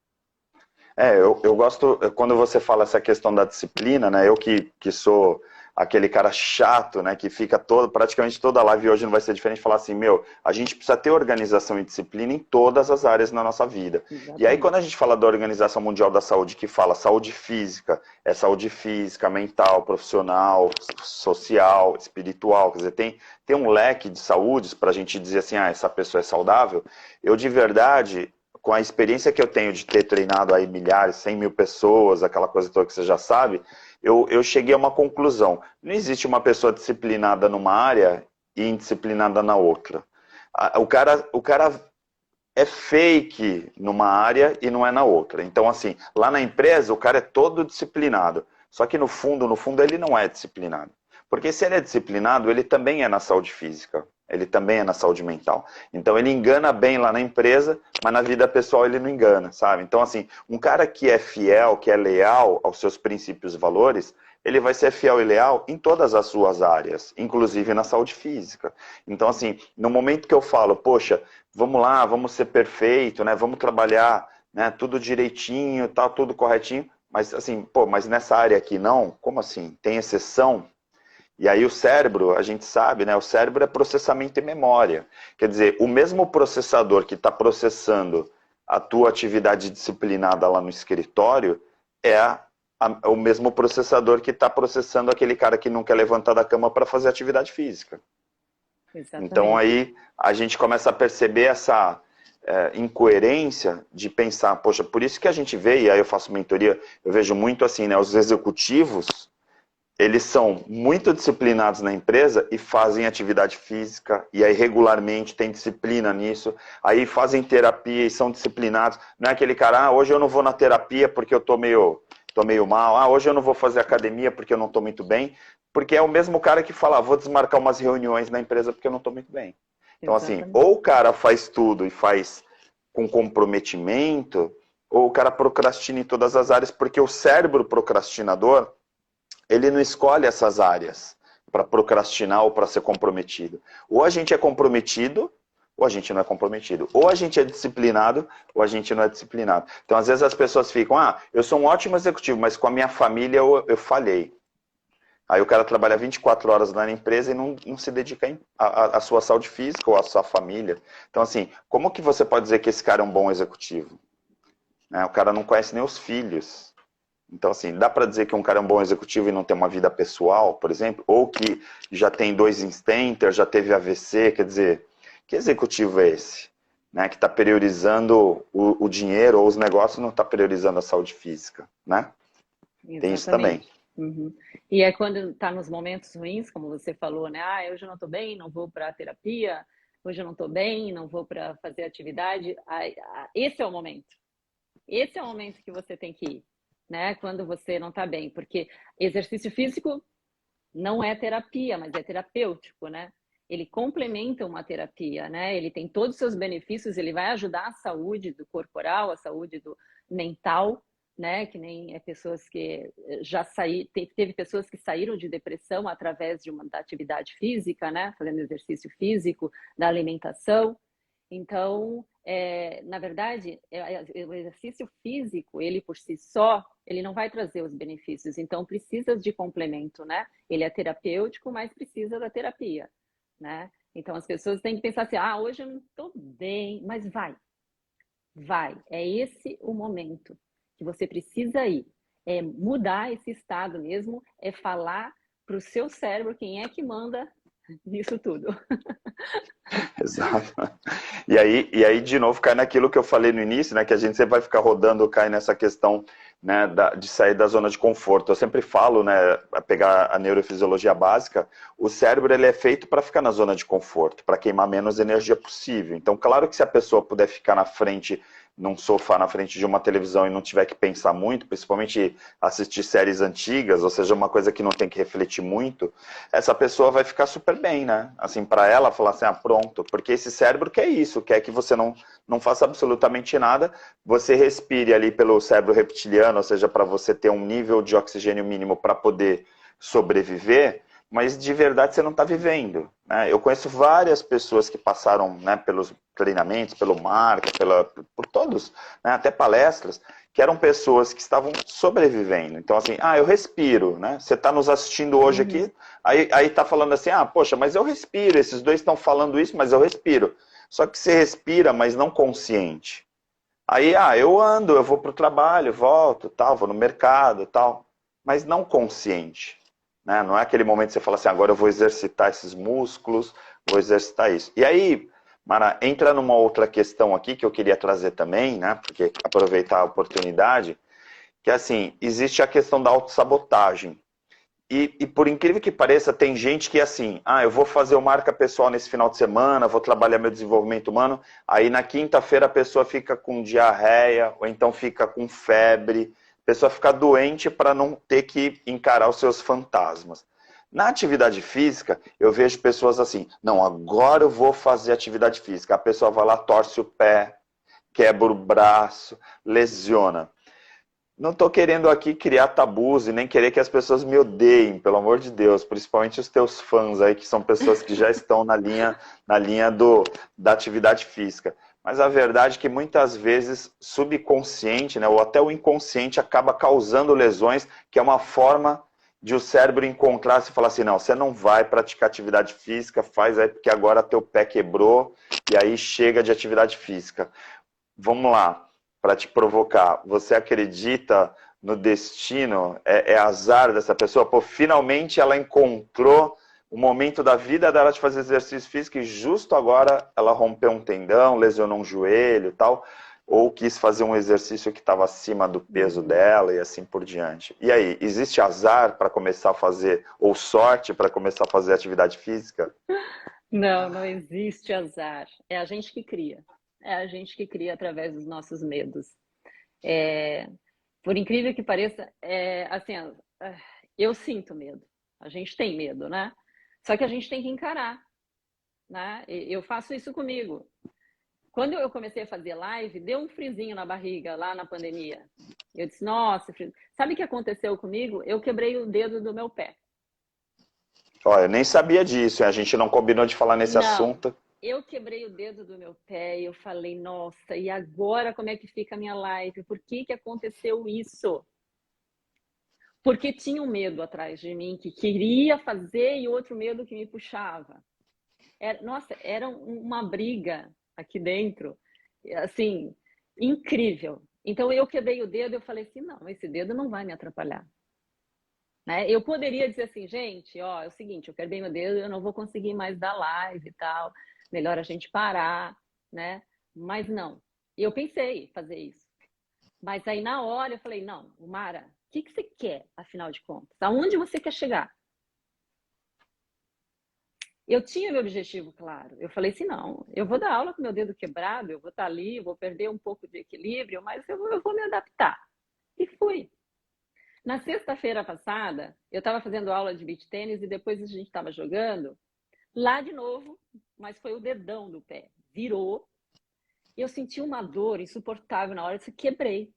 Eu gosto, quando você fala essa questão da disciplina, né? Eu que sou aquele cara chato, né? Que fica praticamente toda live hoje não vai ser diferente, falar assim, meu, a gente precisa ter organização e disciplina em todas as áreas na nossa vida. E aí quando a Exatamente. gente fala da Organização Mundial da Saúde, que fala saúde física, mental, profissional, social, espiritual, quer dizer, tem um leque de saúdes para a gente dizer assim, essa pessoa é saudável. Eu de verdade, com a experiência que eu tenho de ter treinado aí milhares, 100 mil pessoas, aquela coisa toda que você já sabe, eu cheguei a uma conclusão. Não existe uma pessoa disciplinada numa área e indisciplinada na outra. O cara é fake numa área e não é na outra. Então, assim, lá na empresa o cara é todo disciplinado. Só que no fundo ele não é disciplinado. Porque se ele é disciplinado, ele também é na saúde física. Ele também é na saúde mental. Então ele engana bem lá na empresa, mas na vida pessoal ele não engana, sabe? Então, assim, um cara que é fiel, que é leal aos seus princípios e valores, ele vai ser fiel e leal em todas as suas áreas, inclusive na saúde física. Então, assim, no momento que eu falo, poxa, vamos lá, vamos ser perfeito, né? Vamos trabalhar, né? Tudo direitinho, tá tudo corretinho. Mas assim, mas nessa área aqui não? Como assim? Tem exceção? E aí o cérebro, a gente sabe, né? O cérebro é processamento e memória. Quer dizer, o mesmo processador que está processando a tua atividade disciplinada lá no escritório o mesmo processador que está processando aquele cara que não quer levantar da cama para fazer atividade física. Então Exatamente. aí a gente começa a perceber essa incoerência de pensar, poxa, por isso que a gente vê, e aí eu faço mentoria, eu vejo muito assim, né? Os executivos, eles são muito disciplinados na empresa e fazem atividade física, e aí regularmente tem disciplina nisso, aí fazem terapia e são disciplinados. Não é aquele cara, hoje eu não vou na terapia porque eu tô meio mal, hoje eu não vou fazer academia porque eu não tô muito bem, porque é o mesmo cara que fala, vou desmarcar umas reuniões na empresa porque eu não tô muito bem. Então, assim, Exatamente. ou o cara faz tudo e faz com comprometimento, ou o cara procrastina em todas as áreas, porque o cérebro procrastinador, ele não escolhe essas áreas para procrastinar ou para ser comprometido. Ou a gente é comprometido, ou a gente não é comprometido. Ou a gente é disciplinado, ou a gente não é disciplinado. Então, às vezes as pessoas ficam, eu sou um ótimo executivo, mas com a minha família eu falhei. Aí o cara trabalha 24 horas lá na empresa e não se dedica à sua saúde física ou à sua família. Então, assim, como que você pode dizer que esse cara é um bom executivo? O cara não conhece nem os filhos. Então, assim, dá para dizer que um cara é um bom executivo e não tem uma vida pessoal, por exemplo? Ou que já tem 2 stenter, já teve AVC, quer dizer, que executivo é esse? Né, que está priorizando o dinheiro ou os negócios, não está priorizando a saúde física, né? Tem isso também. Exatamente. Uhum. E é quando está nos momentos ruins, como você falou, né? Hoje eu não estou bem, não vou para a terapia. Hoje eu não estou bem, não vou para fazer atividade. Esse é o momento. Esse é o momento que você tem que ir, né? Quando você não está bem, porque exercício físico não é terapia, mas é terapêutico, né? Ele complementa uma terapia, né? Ele tem todos os seus benefícios, ele vai ajudar a saúde do corporal, a saúde do mental, né? Que nem pessoas que já teve pessoas que saíram de depressão através da atividade física, né? Fazendo exercício físico, da alimentação. Então, na verdade, o exercício físico, ele por si só, ele não vai trazer os benefícios. Então, precisa de complemento, né? Ele é terapêutico, mas precisa da terapia, né? Então, as pessoas têm que pensar assim, hoje eu não estou bem, mas vai. É esse o momento que você precisa ir. É mudar esse estado mesmo, é falar para o seu cérebro quem é que manda nisso tudo. Exato. E aí, de novo, cai naquilo que eu falei no início, né? Que a gente sempre vai ficar rodando, cai nessa questão, né, de sair da zona de conforto. Eu sempre falo, né, a pegar a neurofisiologia básica, o cérebro ele é feito para ficar na zona de conforto, para queimar menos energia possível. Então, claro que se a pessoa puder ficar na frente, num sofá, na frente de uma televisão e não tiver que pensar muito, principalmente assistir séries antigas, ou seja, uma coisa que não tem que refletir muito, essa pessoa vai ficar super bem, né? Assim, para ela falar assim, pronto, porque esse cérebro quer isso, quer que você não faça absolutamente nada, você respire ali pelo cérebro reptiliano, ou seja, para você ter um nível de oxigênio mínimo para poder sobreviver, mas de verdade você não está vivendo, né? Eu conheço várias pessoas que passaram, né, pelos treinamentos, pelo Marca, por todos, né, até palestras, que eram pessoas que estavam sobrevivendo. Então, assim, eu respiro, né? Você está nos assistindo hoje aqui, aí tá falando assim, poxa, mas eu respiro, esses dois estão falando isso, mas eu respiro. Só que você respira, mas não consciente. Aí, eu ando, eu vou para o trabalho, volto, tal, vou no mercado, tal, mas não consciente. Né? Não é aquele momento que você fala assim, agora eu vou exercitar esses músculos, vou exercitar isso. E aí, Mara, entra numa outra questão aqui que eu queria trazer também, né? Porque aproveitar a oportunidade, que assim, existe a questão da autossabotagem. E por incrível que pareça, tem gente que é assim, eu vou fazer o marca pessoal nesse final de semana, vou trabalhar meu desenvolvimento humano, aí na quinta-feira a pessoa fica com diarreia, ou então fica com febre, a pessoa fica doente para não ter que encarar os seus fantasmas. Na atividade física, eu vejo pessoas assim, não, agora eu vou fazer atividade física. A pessoa vai lá, torce o pé, quebra o braço, lesiona. Não estou querendo aqui criar tabus e nem querer que as pessoas me odeiem, pelo amor de Deus, principalmente os teus fãs aí, que são pessoas que já estão na linha da atividade física. Mas a verdade é que muitas vezes subconsciente, né, ou até o inconsciente acaba causando lesões, que é uma forma de o cérebro encontrar-se e falar assim, não, você não vai praticar atividade física, faz aí porque agora teu pé quebrou e aí chega de atividade física. Vamos lá, para te provocar, você acredita no destino? É azar dessa pessoa? Pô, finalmente ela encontrou o momento da vida dela de fazer exercício físico e justo agora ela rompeu um tendão, lesionou um joelho e tal, ou quis fazer um exercício que estava acima do peso dela e assim por diante. E aí, existe azar para começar a fazer, ou sorte para começar a fazer atividade física? Não, não existe azar. É a gente que cria. É a gente que cria através dos nossos medos. Por incrível que pareça, assim, eu sinto medo. A gente tem medo, né? Só que a gente tem que encarar, né? Eu faço isso comigo. Quando eu comecei a fazer live, deu um frizinho na barriga lá na pandemia. Eu disse, nossa, sabe o que aconteceu comigo? Eu quebrei o dedo do meu pé. Olha, eu nem sabia disso, hein? A gente não combinou de falar nesse Não, assunto. eu quebrei o dedo do meu pé e eu falei, nossa, e agora como é que fica a minha live? Por que que aconteceu isso? Porque tinha um medo atrás de mim que queria fazer e outro medo que me puxava. Nossa, era uma briga aqui dentro, assim, incrível. Então eu quebrei o dedo e eu falei assim, não, esse dedo não vai me atrapalhar. Né? Eu poderia dizer assim, gente, ó, é o seguinte, eu quebrei meu dedo, eu não vou conseguir mais dar live e tal, melhor a gente parar, né? Mas não, eu pensei em fazer isso. Mas aí na hora eu falei, não, Mara, o que você quer, afinal de contas? Aonde você quer chegar? Eu tinha meu objetivo claro. Eu falei assim, não, eu vou dar aula com meu dedo quebrado, eu vou estar ali, eu vou perder um pouco de equilíbrio, mas eu vou me adaptar. E fui. Na sexta-feira passada, eu estava fazendo aula de beach tênis e depois a gente estava jogando lá de novo, mas foi o dedão do pé. Virou. E eu senti uma dor insuportável na hora, eu quebrei.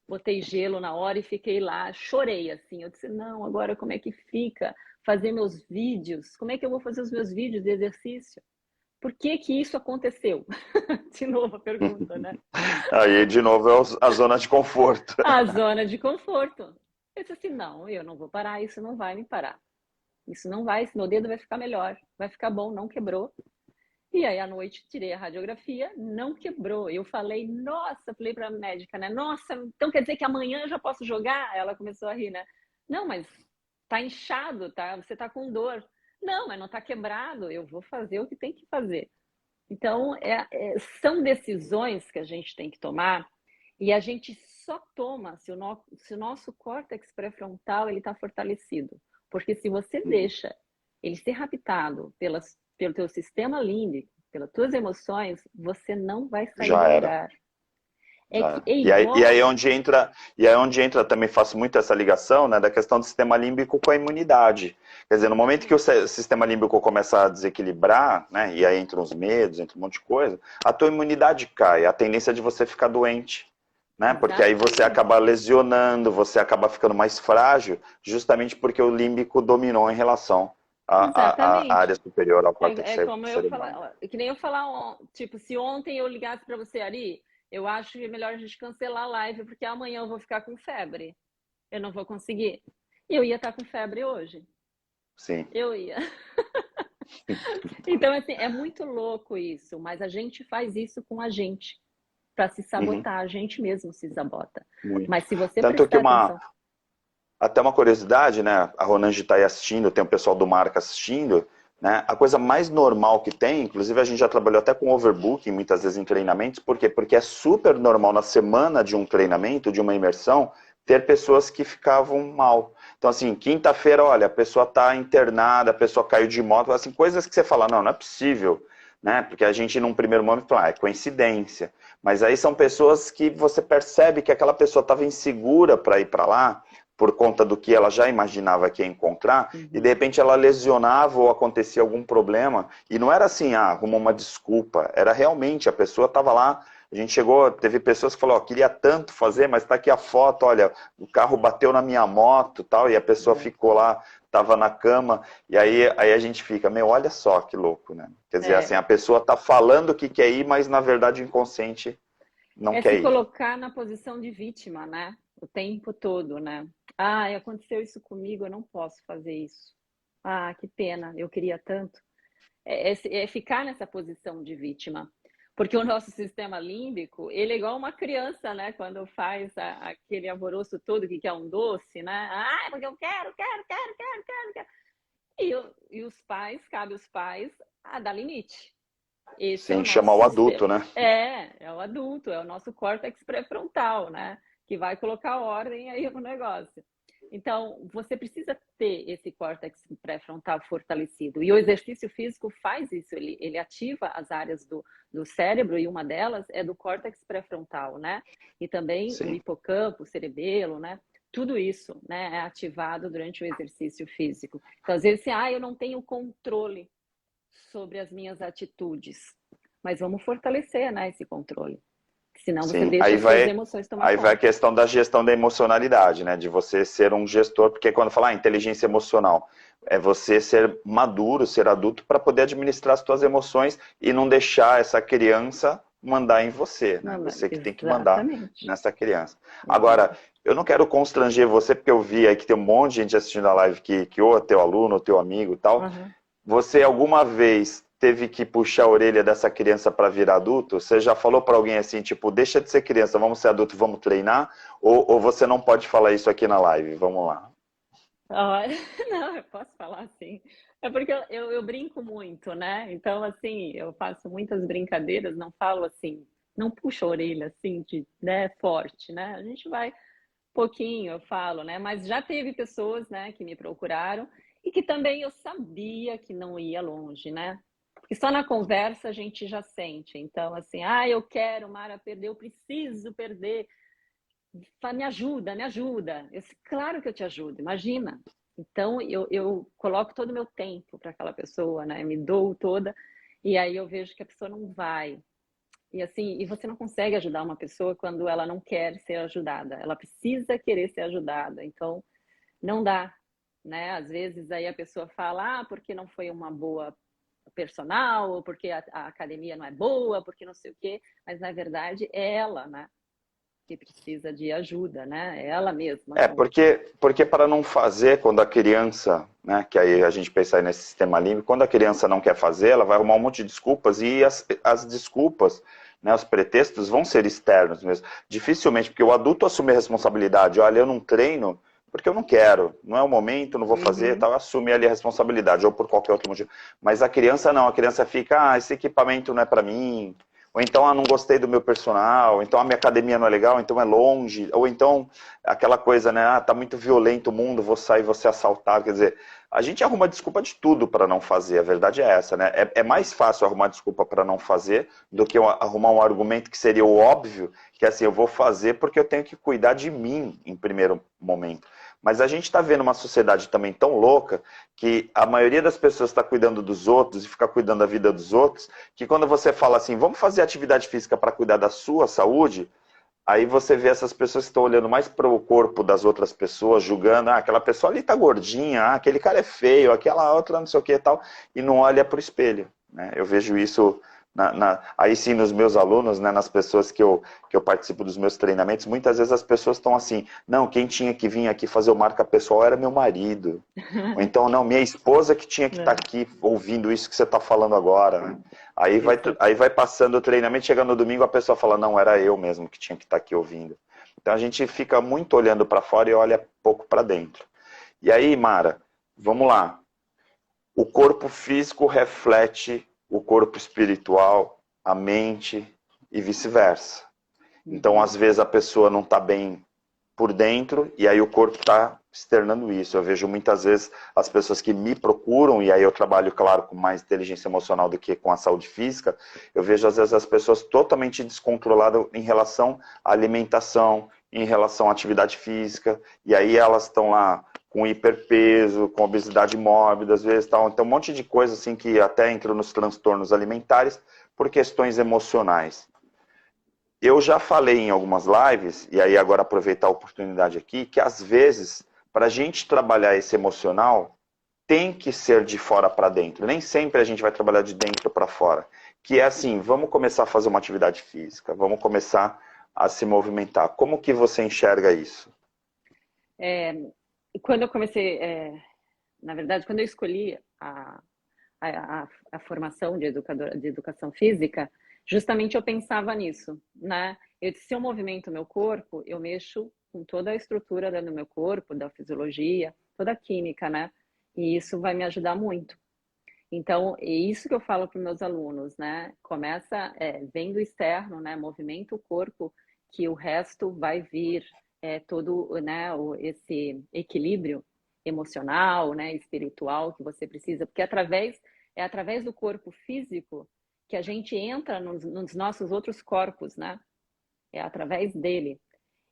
Botei gelo na hora e fiquei lá, chorei assim. Eu disse, não, agora como é que fica fazer meus vídeos? Como é que eu vou fazer os meus vídeos de exercício? Por que que isso aconteceu? De novo a pergunta, né? Aí, de novo, é a zona de conforto. A zona de conforto. Eu disse assim, não, eu não vou parar, isso não vai me parar. Isso não vai, esse meu dedo vai ficar melhor, vai ficar bom, não quebrou. E aí, à noite, tirei a radiografia, não quebrou. Eu falei, nossa, falei para a médica, né? Nossa, então quer dizer que amanhã eu já posso jogar? Ela começou a rir, né? Não, mas tá inchado, tá? Você tá com dor. Não, mas não tá quebrado, eu vou fazer o que tem que fazer. Então, são decisões que a gente tem que tomar e a gente só toma se o nosso córtex pré-frontal ele está fortalecido. Porque se você deixa ele ser raptado pelo teu sistema límbico, pelas tuas emoções, você não vai sair Já do era. lugar. É E aí igual. é onde entra, também faço muito essa ligação, né, da questão do sistema límbico com a imunidade. Quer dizer, no momento que o sistema límbico começa a desequilibrar, né, e aí entra os medos, entra um monte de coisa, a tua imunidade cai, a tendência de você ficar doente. né? Porque aí você Exatamente. acaba lesionando, você acaba ficando mais frágil, justamente porque o límbico dominou em relação à área Exatamente. superior ao córtex É como eu cerebral. falar, que nem eu falar, tipo, se ontem eu ligasse para você, Ari, eu acho que é melhor a gente cancelar a live, porque amanhã eu vou ficar com febre. Eu não vou conseguir. E eu ia estar com febre hoje. Sim. Eu ia. Então, assim, é muito louco isso, mas a gente faz isso com a gente, para se Uhum. sabotar, a gente mesmo se sabota. Muito. Mas se você Tanto que prestar atenção. até uma curiosidade, né? A Ronange está aí assistindo, tem o pessoal do Marca assistindo, né? A coisa mais normal que tem, inclusive a gente já trabalhou até com overbooking, muitas vezes em treinamentos, por quê? Porque é super normal na semana de um treinamento, de uma imersão, ter pessoas que ficavam mal. Então, assim, quinta-feira, olha, a pessoa está internada, a pessoa caiu de moto, assim, coisas que você fala, não, não é possível, né? Porque a gente, num primeiro momento, fala, é coincidência. Mas aí são pessoas que você percebe que aquela pessoa estava insegura para ir para lá, por conta do que ela já imaginava que ia encontrar, e de Uhum. repente ela lesionava ou acontecia algum problema, e não era assim, arruma uma desculpa, era realmente, a pessoa estava lá, a gente chegou, teve pessoas que falaram, queria tanto fazer, mas está aqui a foto, olha, o carro bateu na minha moto, tal, e a pessoa É. ficou lá, estava na cama, e aí a gente fica, meu, olha só que louco, né? Quer dizer, assim, É, a pessoa está falando que quer ir, mas na verdade o inconsciente não é quer se ir. colocar na posição de vítima, né? O tempo todo, né? Ah, aconteceu isso comigo, eu não posso fazer isso. Ah, que pena, eu queria tanto. É ficar nessa posição de vítima. Porque o nosso sistema límbico, ele é igual uma criança, né? Quando faz aquele alvoroço todo que quer um doce, né? Ah, porque eu quero. E os pais, cabe aos pais a dar limite. Esse é o Sim, nosso chama o sistema. adulto, né? É o adulto, é o nosso córtex pré-frontal, né? Que vai colocar ordem aí no negócio. Então, você precisa ter esse córtex pré-frontal fortalecido. E o exercício físico faz isso, ele ativa as áreas do cérebro, e uma delas é do córtex pré-frontal, né? E também o Sim. hipocampo, o cerebelo, né? Tudo isso, né, é ativado durante o exercício físico. Então, às vezes, assim, eu não tenho controle sobre as minhas atitudes. Mas vamos fortalecer, né, esse controle. Senão você Sim, deixa as suas emoções tomar aí vai a conta. questão da gestão da emocionalidade, né? De você ser um gestor, porque quando falar inteligência emocional, é você ser maduro, ser adulto para poder administrar as suas emoções e não deixar essa criança mandar em você, né? Não, Você que tem que mandar exatamente. nessa criança. Agora, Exato. eu não quero constranger você, porque eu vi aí que tem um monte de gente assistindo a live que ou é teu aluno, ou teu amigo e tal. Uhum. Você alguma vez teve que puxar a orelha dessa criança para virar adulto? Você já falou para alguém assim, tipo, deixa de ser criança, vamos ser adulto, vamos treinar? Ou você não pode falar isso aqui na live? Vamos lá. Não, eu posso falar assim. É porque eu brinco muito, né? Então, assim, eu faço muitas brincadeiras, não falo assim, não puxo a orelha assim, né, forte, né? A gente vai pouquinho, eu falo, né? Mas já teve pessoas, né, que me procuraram e que também eu sabia que não ia longe, né? Porque só na conversa a gente já sente. Então, assim, eu quero, Mara, perder, eu preciso perder. Me ajuda, me ajuda. Claro que eu te ajudo, imagina. Então, eu coloco todo o meu tempo para aquela pessoa, né? Me dou toda, e aí eu vejo que a pessoa não vai. E assim, e você não consegue ajudar uma pessoa quando ela não quer ser ajudada. Ela precisa querer ser ajudada. Então, não dá, né? Às vezes aí a pessoa fala, porque não foi uma boa personal, ou porque a academia não é boa, porque não sei o quê, mas na verdade é ela, né? Que precisa de ajuda, né? É ela mesma. É, porque para não fazer, quando a criança, né, que aí a gente pensa aí nesse sistema límbico, quando a criança não quer fazer, ela vai arrumar um monte de desculpas e as desculpas, né, os pretextos vão ser externos mesmo. Dificilmente, porque o adulto assume a responsabilidade, olha, eu não treino porque eu não quero, não é o momento, não vou fazer, Uhum. tal, assume ali a responsabilidade, ou por qualquer outro motivo. Mas a criança não, a criança fica, esse equipamento não é para mim, ou então, não gostei do meu personal, ou então a minha academia não é legal, então é longe, ou então aquela coisa, né, tá muito violento o mundo, vou sair, vou ser assaltado, quer dizer, a gente arruma desculpa de tudo para não fazer, a verdade é essa, né, é mais fácil arrumar desculpa para não fazer do que arrumar um argumento que seria o óbvio, que é assim, eu vou fazer porque eu tenho que cuidar de mim em primeiro momento. Mas a gente está vendo uma sociedade também tão louca que a maioria das pessoas está cuidando dos outros e fica cuidando da vida dos outros, que quando você fala assim, vamos fazer atividade física para cuidar da sua saúde, Aí você vê essas pessoas que estão olhando mais para o corpo das outras pessoas, julgando, aquela pessoa ali tá gordinha, aquele cara é feio, aquela outra não sei o que e tal, e não olha para o espelho, né? Eu vejo isso, aí sim nos meus alunos, né, nas pessoas que eu participo dos meus treinamentos, muitas vezes as pessoas estão assim, não, quem tinha que vir aqui fazer o marca pessoal era meu marido. Ou então, não, minha esposa que tinha que estar aqui ouvindo isso que você está falando agora, né? Aí vai passando o treinamento, chegando no domingo, a pessoa fala, não, era eu mesmo que tinha que estar aqui ouvindo. Então a gente fica muito olhando para fora e olha pouco para dentro. E aí, Mara, vamos lá. O corpo físico reflete o corpo espiritual, a mente e vice-versa. Então, às vezes, a pessoa não está bem por dentro e aí o corpo está externando isso. Eu vejo muitas vezes as pessoas que me procuram, e aí eu trabalho, claro, com mais inteligência emocional do que com a saúde física, eu vejo às vezes as pessoas totalmente descontroladas em relação à alimentação, em relação à atividade física, e aí elas estão lá com hiperpeso, com obesidade mórbida, às vezes tal. Então um monte de coisa assim que até entra nos transtornos alimentares por questões emocionais. Eu já falei em algumas lives, e aí agora aproveitar a oportunidade aqui, que às vezes, para a gente trabalhar esse emocional, tem que ser de fora para dentro. Nem sempre a gente vai trabalhar de dentro para fora. Que é assim, vamos começar a fazer uma atividade física, vamos começar a se movimentar. Como que você enxerga isso? Quando eu comecei, na verdade, quando eu escolhi a formação de educadora de educação física, justamente eu pensava nisso, né? Se eu movimento o meu corpo, eu mexo com toda a estrutura do meu corpo, da fisiologia, toda a química, né? E isso vai me ajudar muito. Então, é isso que eu falo para os meus alunos, né? Começa vem do externo, né? Movimenta o corpo, que o resto vai vir, todo, né? Esse equilíbrio emocional, né? Espiritual que você precisa, porque é através do corpo físico que a gente entra nos nossos outros corpos, né? É através dele.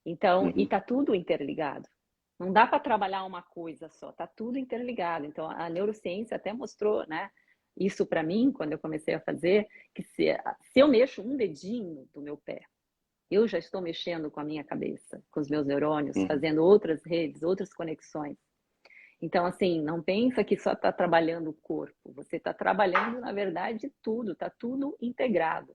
Então, e tá tudo interligado. Não dá para trabalhar uma coisa só, tá tudo interligado. Então, a neurociência até mostrou, né, isso para mim, quando eu comecei a fazer, que se eu mexo um dedinho do meu pé, eu já estou mexendo com a minha cabeça, com os meus neurônios, fazendo outras redes, outras conexões. Então, assim, não pensa que só está trabalhando o corpo, você está trabalhando, na verdade, tudo, está tudo integrado,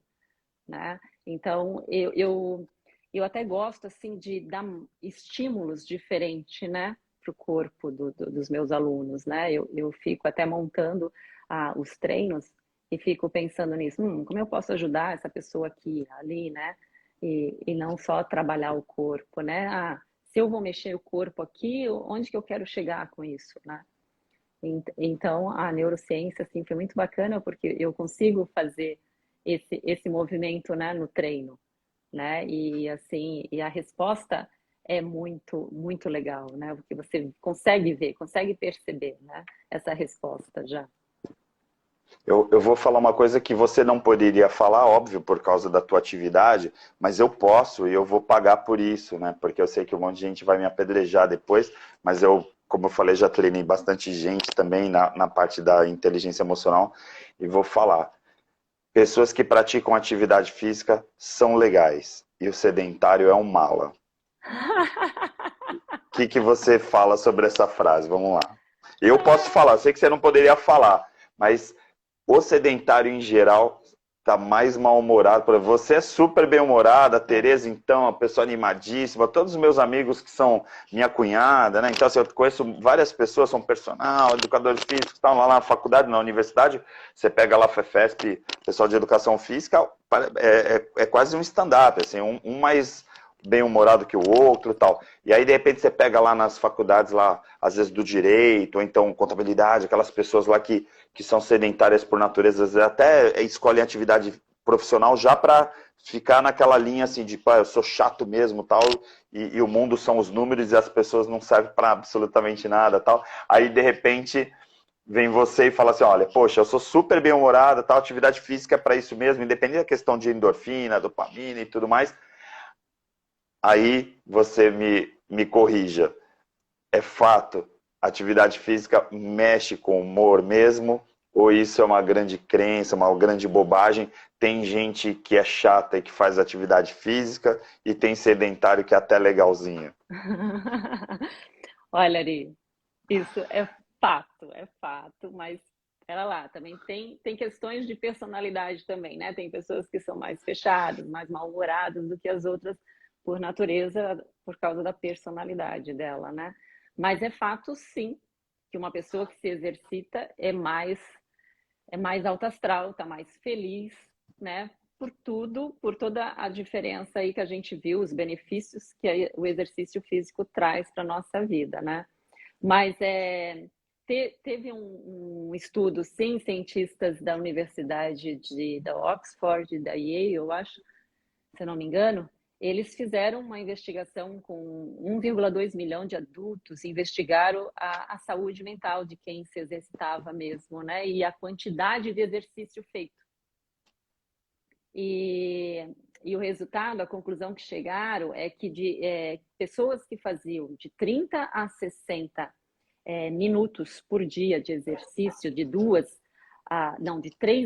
né? Então, eu até gosto, assim, de dar estímulos diferentes, né, para o corpo dos meus alunos, né? Eu fico até montando os treinos e fico pensando nisso, como eu posso ajudar essa pessoa aqui, ali, né? E não só trabalhar o corpo, né? Se eu vou mexer o corpo aqui, onde que eu quero chegar com isso, né? Então, a neurociência, assim, foi muito bacana porque eu consigo fazer esse movimento, né, no treino, né? E, assim, e a resposta é muito, muito legal, né? Porque você consegue ver, consegue perceber, né? Essa resposta já. Eu vou falar uma coisa que você não poderia falar, óbvio, por causa da tua atividade, mas eu posso e eu vou pagar por isso, né? Porque eu sei que um monte de gente vai me apedrejar depois, mas eu, como eu falei, já treinei bastante gente também na parte da inteligência emocional e vou falar. Pessoas que praticam atividade física são legais e o sedentário é um mala. O que você fala sobre essa frase? Vamos lá. Eu posso falar, eu sei que você não poderia falar, mas o sedentário em geral tá mais mal-humorado. Você é super bem-humorada, a Tereza, então, uma pessoa animadíssima. Todos os meus amigos que são minha cunhada, né? Então, assim, eu conheço várias pessoas, são personal, educadores físicos, estão lá na faculdade, na universidade. Você pega lá a FEFESP, pessoal de educação física, é quase um stand-up, assim, um mais bem-humorado que o outro e tal. E aí, de repente, você pega lá nas faculdades, lá, às vezes do direito, ou então contabilidade, aquelas pessoas lá que são sedentárias por natureza, às vezes até escolhem atividade profissional já para ficar naquela linha assim de, pá, eu sou chato mesmo, tal, e o mundo são os números e as pessoas não servem para absolutamente nada, tal. Aí, de repente, vem você e fala assim, olha, poxa, eu sou super bem-humorada, tal, atividade física é para isso mesmo, independente da questão de endorfina, dopamina e tudo mais. Aí você me corrija. É fato, atividade física mexe com o humor mesmo ou isso é uma grande crença, uma grande bobagem? Tem gente que é chata e que faz atividade física e tem sedentário que é até legalzinho. Olha, Ari, isso é fato, mas pera lá, também tem questões de personalidade também, né? Tem pessoas que são mais fechadas, mais mal-humoradas do que as outras por natureza, por causa da personalidade dela, né? Mas é fato, sim, que uma pessoa que se exercita é mais alto astral, tá mais feliz, né? Por tudo, por toda a diferença aí que a gente viu, os benefícios que o exercício físico traz para nossa vida, né? Mas teve um estudo, sim, cientistas da Universidade da Oxford, da Yale, eu acho, se eu não me engano, eles fizeram uma investigação com 1,2 milhão de adultos, investigaram a saúde mental de quem se exercitava mesmo, né? E a quantidade de exercício feito. E o resultado, a conclusão que chegaram é que pessoas que faziam de 30 a 60 minutos por dia de exercício, de 3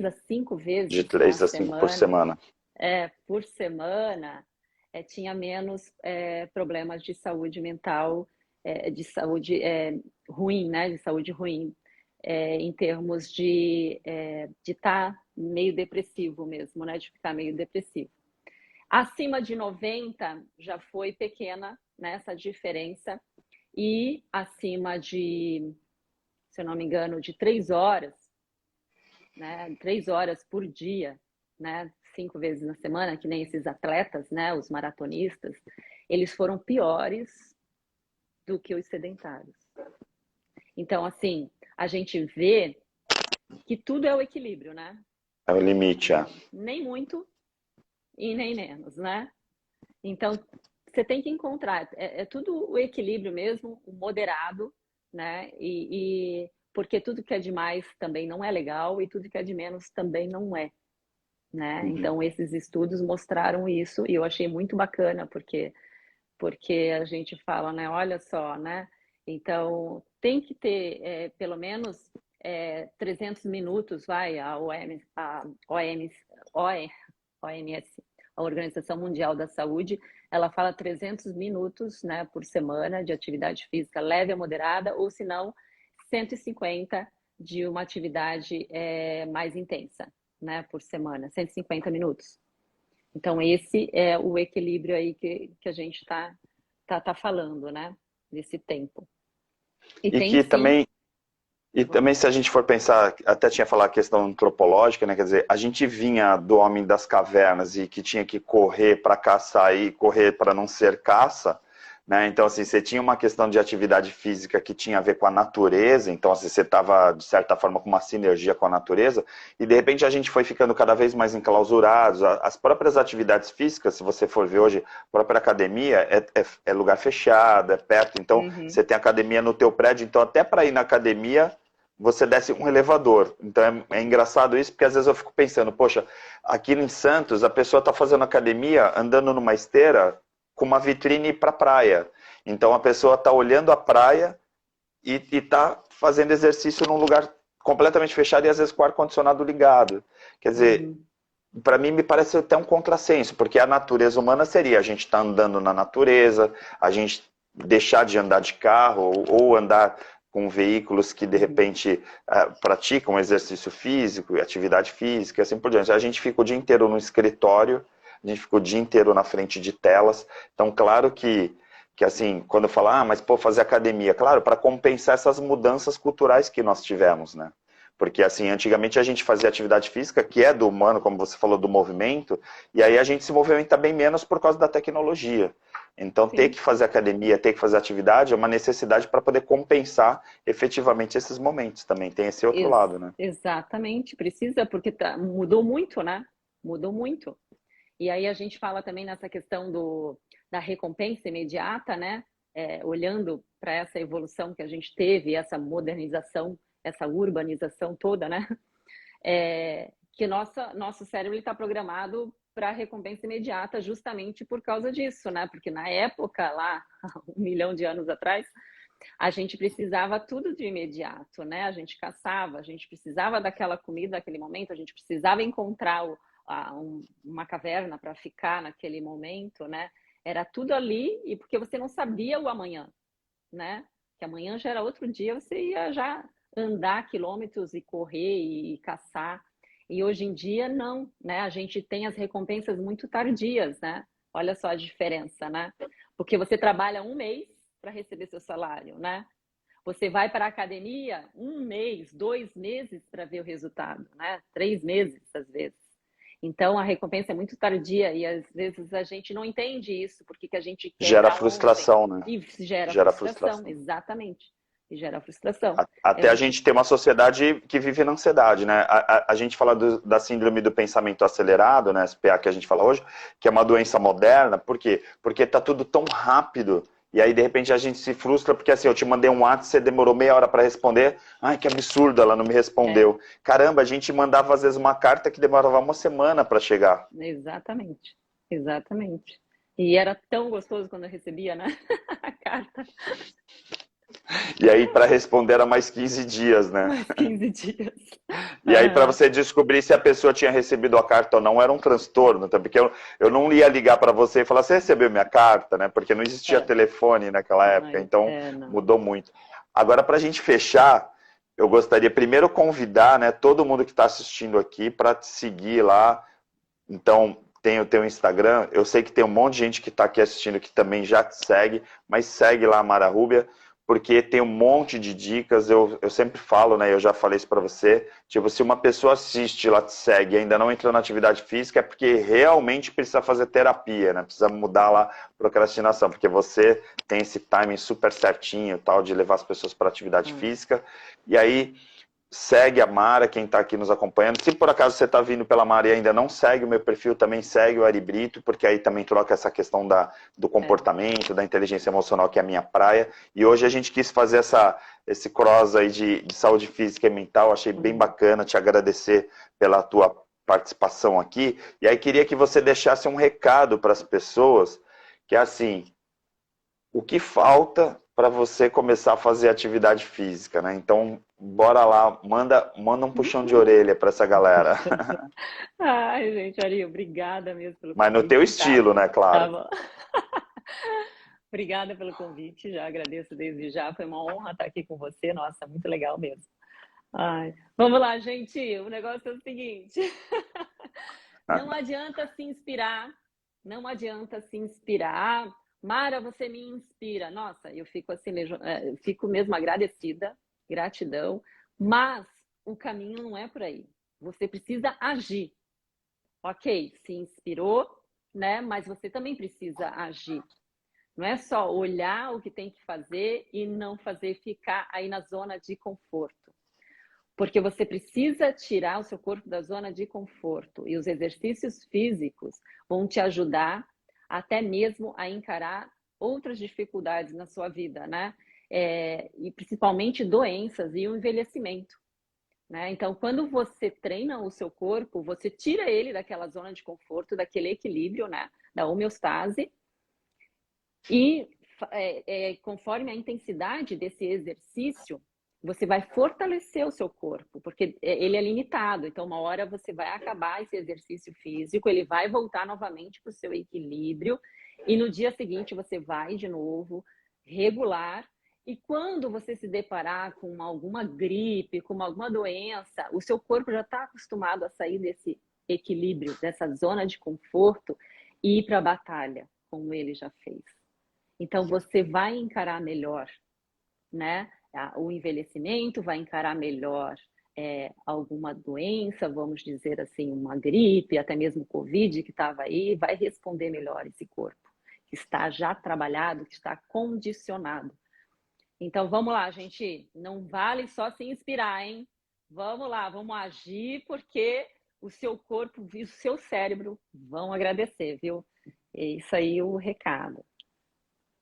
a 5 De vezes na 3 a 5 por semana, semana. por semana, tinha menos problemas de saúde mental, de saúde ruim, né? De saúde ruim, em termos de estar meio depressivo mesmo, né? De ficar meio depressivo. Acima de 90 já foi pequena, né, essa diferença, e acima de, se eu não me engano, de 3 horas, né, 3 horas por dia, né, 5 vezes na semana, que nem esses atletas, né, os maratonistas, eles foram piores do que os sedentários. Então, assim, a gente vê que tudo é o equilíbrio, né? É o limite, Nem muito e nem menos, né? Então, você tem que encontrar, tudo o equilíbrio mesmo, o moderado, né? Porque tudo que é demais também não é legal e tudo que é de menos também não é, né? Uhum. Então, esses estudos mostraram isso e eu achei muito bacana, porque a gente fala, né? Olha só, né? Então, tem que ter pelo menos 300 minutos, vai, a OMS, a Organização Mundial da Saúde, ela fala 300 minutos, né, por semana de atividade física leve a moderada, ou se não, 150 de uma atividade mais intensa, né, por semana, 150 minutos. Então, esse é o equilíbrio aí que a gente tá falando, né, desse tempo. E E tem que sim. também, se a gente for pensar, até tinha falado a questão antropológica, né? Quer dizer, a gente vinha do homem das cavernas e que tinha que correr para caçar e correr para não ser caça, né? Então, assim, você tinha uma questão de atividade física que tinha a ver com a natureza, então, assim, você estava, de certa forma, com uma sinergia com a natureza, e de repente a gente foi ficando cada vez mais enclausurados. As próprias atividades físicas, se você for ver hoje, a própria academia é lugar fechado, é perto, então, Uhum. você tem academia no teu prédio, então, até para ir na academia, você desce um elevador. Então é engraçado isso, porque às vezes eu fico pensando, poxa, aqui em Santos a pessoa está fazendo academia andando numa esteira com uma vitrine para praia. Então a pessoa está olhando a praia e está fazendo exercício num lugar completamente fechado e às vezes com o ar-condicionado ligado. Quer dizer, Uhum. para mim me parece até um contrassenso, porque a natureza humana seria a gente estar andando na natureza, a gente deixar de andar de carro ou andar com veículos que de repente praticam exercício físico e atividade física e assim por diante. A gente fica o dia inteiro no escritório, a gente fica o dia inteiro na frente de telas. Então, claro que assim, quando eu falo, mas pô, fazer academia, claro, para compensar essas mudanças culturais que nós tivemos, né? Porque, assim, antigamente a gente fazia atividade física, que é do humano, como você falou, do movimento, e aí a gente se movimenta bem menos por causa da tecnologia. Então, ter Sim. que fazer academia, ter que fazer atividade é uma necessidade para poder compensar efetivamente esses momentos também. Tem esse outro lado, né? Exatamente, precisa, porque mudou muito, né? Mudou muito. E aí a gente fala também nessa questão da recompensa imediata, né? Olhando para essa evolução que a gente teve, essa modernização, essa urbanização toda, né? Que nosso cérebro está programado para recompensa imediata justamente por causa disso, né? Porque na época, lá, 1 milhão de anos atrás, a gente precisava tudo de imediato, né? A gente caçava, a gente precisava daquela comida naquele momento, a gente precisava encontrar uma caverna para ficar naquele momento, né? Era tudo ali, e porque você não sabia o amanhã, né? Que amanhã já era outro dia, você ia já andar quilômetros e correr e caçar. E hoje em dia, não, né? A gente tem as recompensas muito tardias, né? Olha só a diferença, né? Porque você trabalha um mês para receber seu salário, né? Você vai para a academia um mês, 2 meses para ver o resultado, né? 3 meses, às vezes. Então, a recompensa é muito tardia e, às vezes, a gente não entende isso, porque que a gente quer Gera para ontem. frustração, né? E gera Gera frustração, frustração. exatamente. E gera frustração. É Até a muito... gente tem uma sociedade que vive na ansiedade, né? A gente fala da síndrome do pensamento acelerado, né? SPA que a gente fala hoje, que é uma doença moderna. Por quê? Porque tá tudo tão rápido. E aí, de repente, a gente se frustra porque assim, eu te mandei um WhatsApp, você demorou meia hora para responder. Ai, que absurdo, ela não me respondeu. Caramba, a gente mandava às vezes uma carta que demorava uma semana para chegar. Exatamente, exatamente. E era tão gostoso quando eu recebia, né? A carta. E aí, para responder, era mais 15 dias, né? Mais 15 dias. E aí, para Aham. você descobrir se a pessoa tinha recebido a carta ou não, era um transtorno, tá? Porque eu não ia ligar para você e falar, você recebeu minha carta, né? Porque não existia É. telefone naquela época, Ai, então não. mudou muito. Agora, para a gente fechar, eu gostaria primeiro convidar, né, todo mundo que está assistindo aqui para te seguir lá. Então, tem o teu Instagram, eu sei que tem um monte de gente que está aqui assistindo que também já te segue, mas segue lá a Mara Rúbia, porque tem um monte de dicas, eu sempre falo, né, eu já falei isso para você, tipo, se uma pessoa assiste, ela te segue e ainda não entrou na atividade física, é porque realmente precisa fazer terapia, né, precisa mudar lá a procrastinação, porque você tem esse timing super certinho, tal, de levar as pessoas para atividade física, e aí segue a Mara, quem está aqui nos acompanhando. Se por acaso você está vindo pela Mara e ainda não segue o meu perfil, também segue o Ari Brito, porque aí também troca essa questão do comportamento, da inteligência emocional, que é a minha praia. E hoje a gente quis fazer esse cross aí de saúde física e mental. Achei bem bacana, te agradecer pela tua participação aqui. E aí queria que você deixasse um recado para as pessoas, que é assim, o que falta para você começar a fazer atividade física, né? Então, bora lá, manda um puxão de orelha para essa galera. Ai, gente, Ari, obrigada mesmo pelo Mas no teu convite, tá? estilo, né, Tá claro. bom. Obrigada pelo convite, já agradeço desde já. Foi uma honra estar aqui com você. Nossa, muito legal mesmo. Ai, vamos lá, gente. O negócio é o seguinte: não adianta se inspirar, não adianta se inspirar. Mara, você me inspira. Nossa, eu fico assim, eu fico mesmo agradecida, gratidão, mas o caminho não é por aí. Você precisa agir. Ok, se inspirou, né? Mas você também precisa agir. Não é só olhar o que tem que fazer e não fazer, ficar aí na zona de conforto. Porque você precisa tirar o seu corpo da zona de conforto. E os exercícios físicos vão te ajudar até mesmo a encarar outras dificuldades na sua vida, né? E principalmente doenças e o envelhecimento. Né? Então, quando você treina o seu corpo, você tira ele daquela zona de conforto, daquele equilíbrio, né? Da homeostase, e conforme a intensidade desse exercício, você vai fortalecer o seu corpo, porque ele é limitado. Então, uma hora você vai acabar esse exercício físico, ele vai voltar novamente para o seu equilíbrio, e no dia seguinte você vai de novo regular. E quando você se deparar com alguma gripe, com alguma doença, o seu corpo já está acostumado a sair desse equilíbrio, dessa zona de conforto e ir para a batalha, como ele já fez. Então você vai encarar melhor, né? O envelhecimento, vai encarar melhor alguma doença, vamos dizer assim, uma gripe, até mesmo Covid que estava aí, vai responder melhor esse corpo, que está já trabalhado, que está condicionado. Então vamos lá, gente, não vale só se inspirar, hein? Vamos lá, vamos agir, porque o seu corpo e o seu cérebro vão agradecer, viu? É isso aí o recado.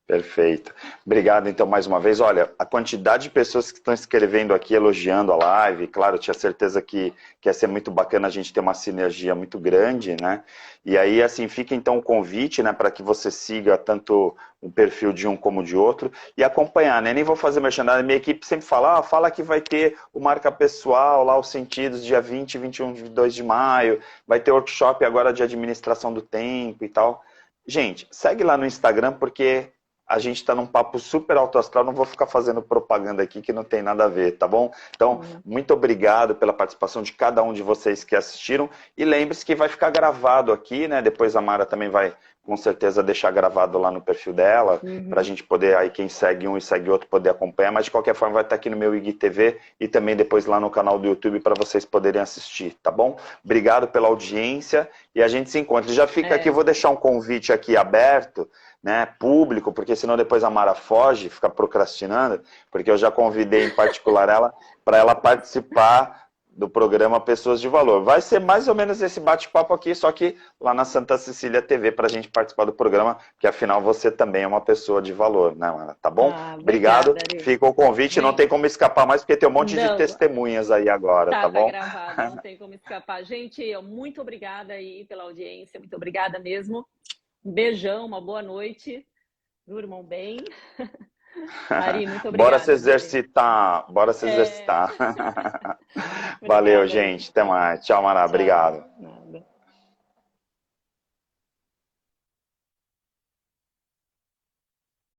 Perfeito. Obrigado, então, mais uma vez. Olha, a quantidade de pessoas que estão escrevendo aqui, elogiando a live, claro, eu tinha certeza que ia ser muito bacana a gente ter uma sinergia muito grande, né? E aí, assim, fica então o convite, né, para que você siga tanto o perfil de um como de outro e acompanhar, né? Nem vou fazer merchandising, minha equipe sempre fala, fala que vai ter o marca pessoal lá, os sentidos, dia 20, 21, 22 de maio, vai ter workshop agora de administração do tempo e tal. Gente, segue lá no Instagram, porque a gente está num papo super alto astral, não vou ficar fazendo propaganda aqui que não tem nada a ver, tá bom? Então, muito obrigado pela participação de cada um de vocês que assistiram, e lembre-se que vai ficar gravado aqui, né? Depois a Mara também vai, com certeza, deixar gravado lá no perfil dela, para a gente poder, aí quem segue um e segue outro, poder acompanhar, mas de qualquer forma vai estar aqui no meu IGTV e também depois lá no canal do YouTube para vocês poderem assistir, tá bom? Obrigado pela audiência e a gente se encontra. Já fica aqui, vou deixar um convite aqui aberto, né, público, porque senão depois a Mara foge, fica procrastinando, porque eu já convidei em particular ela para ela participar do programa Pessoas de Valor. Vai ser mais ou menos esse bate-papo aqui, só que lá na Santa Cecília TV, para a gente participar do programa, que afinal você também é uma pessoa de valor, né, Mara? Tá bom? Obrigado. Fica o convite, não tem como escapar mais, porque tem um monte de testemunhas aí agora, tá bom? Tá gravado, não tem como escapar. Gente, muito obrigada aí pela audiência, muito obrigada mesmo. Um beijão, uma boa noite. Durmam bem. Mari, muito obrigada. Bora se exercitar. Bora se exercitar. Valeu, gente. Até mais. Tchau, Mara. Obrigado.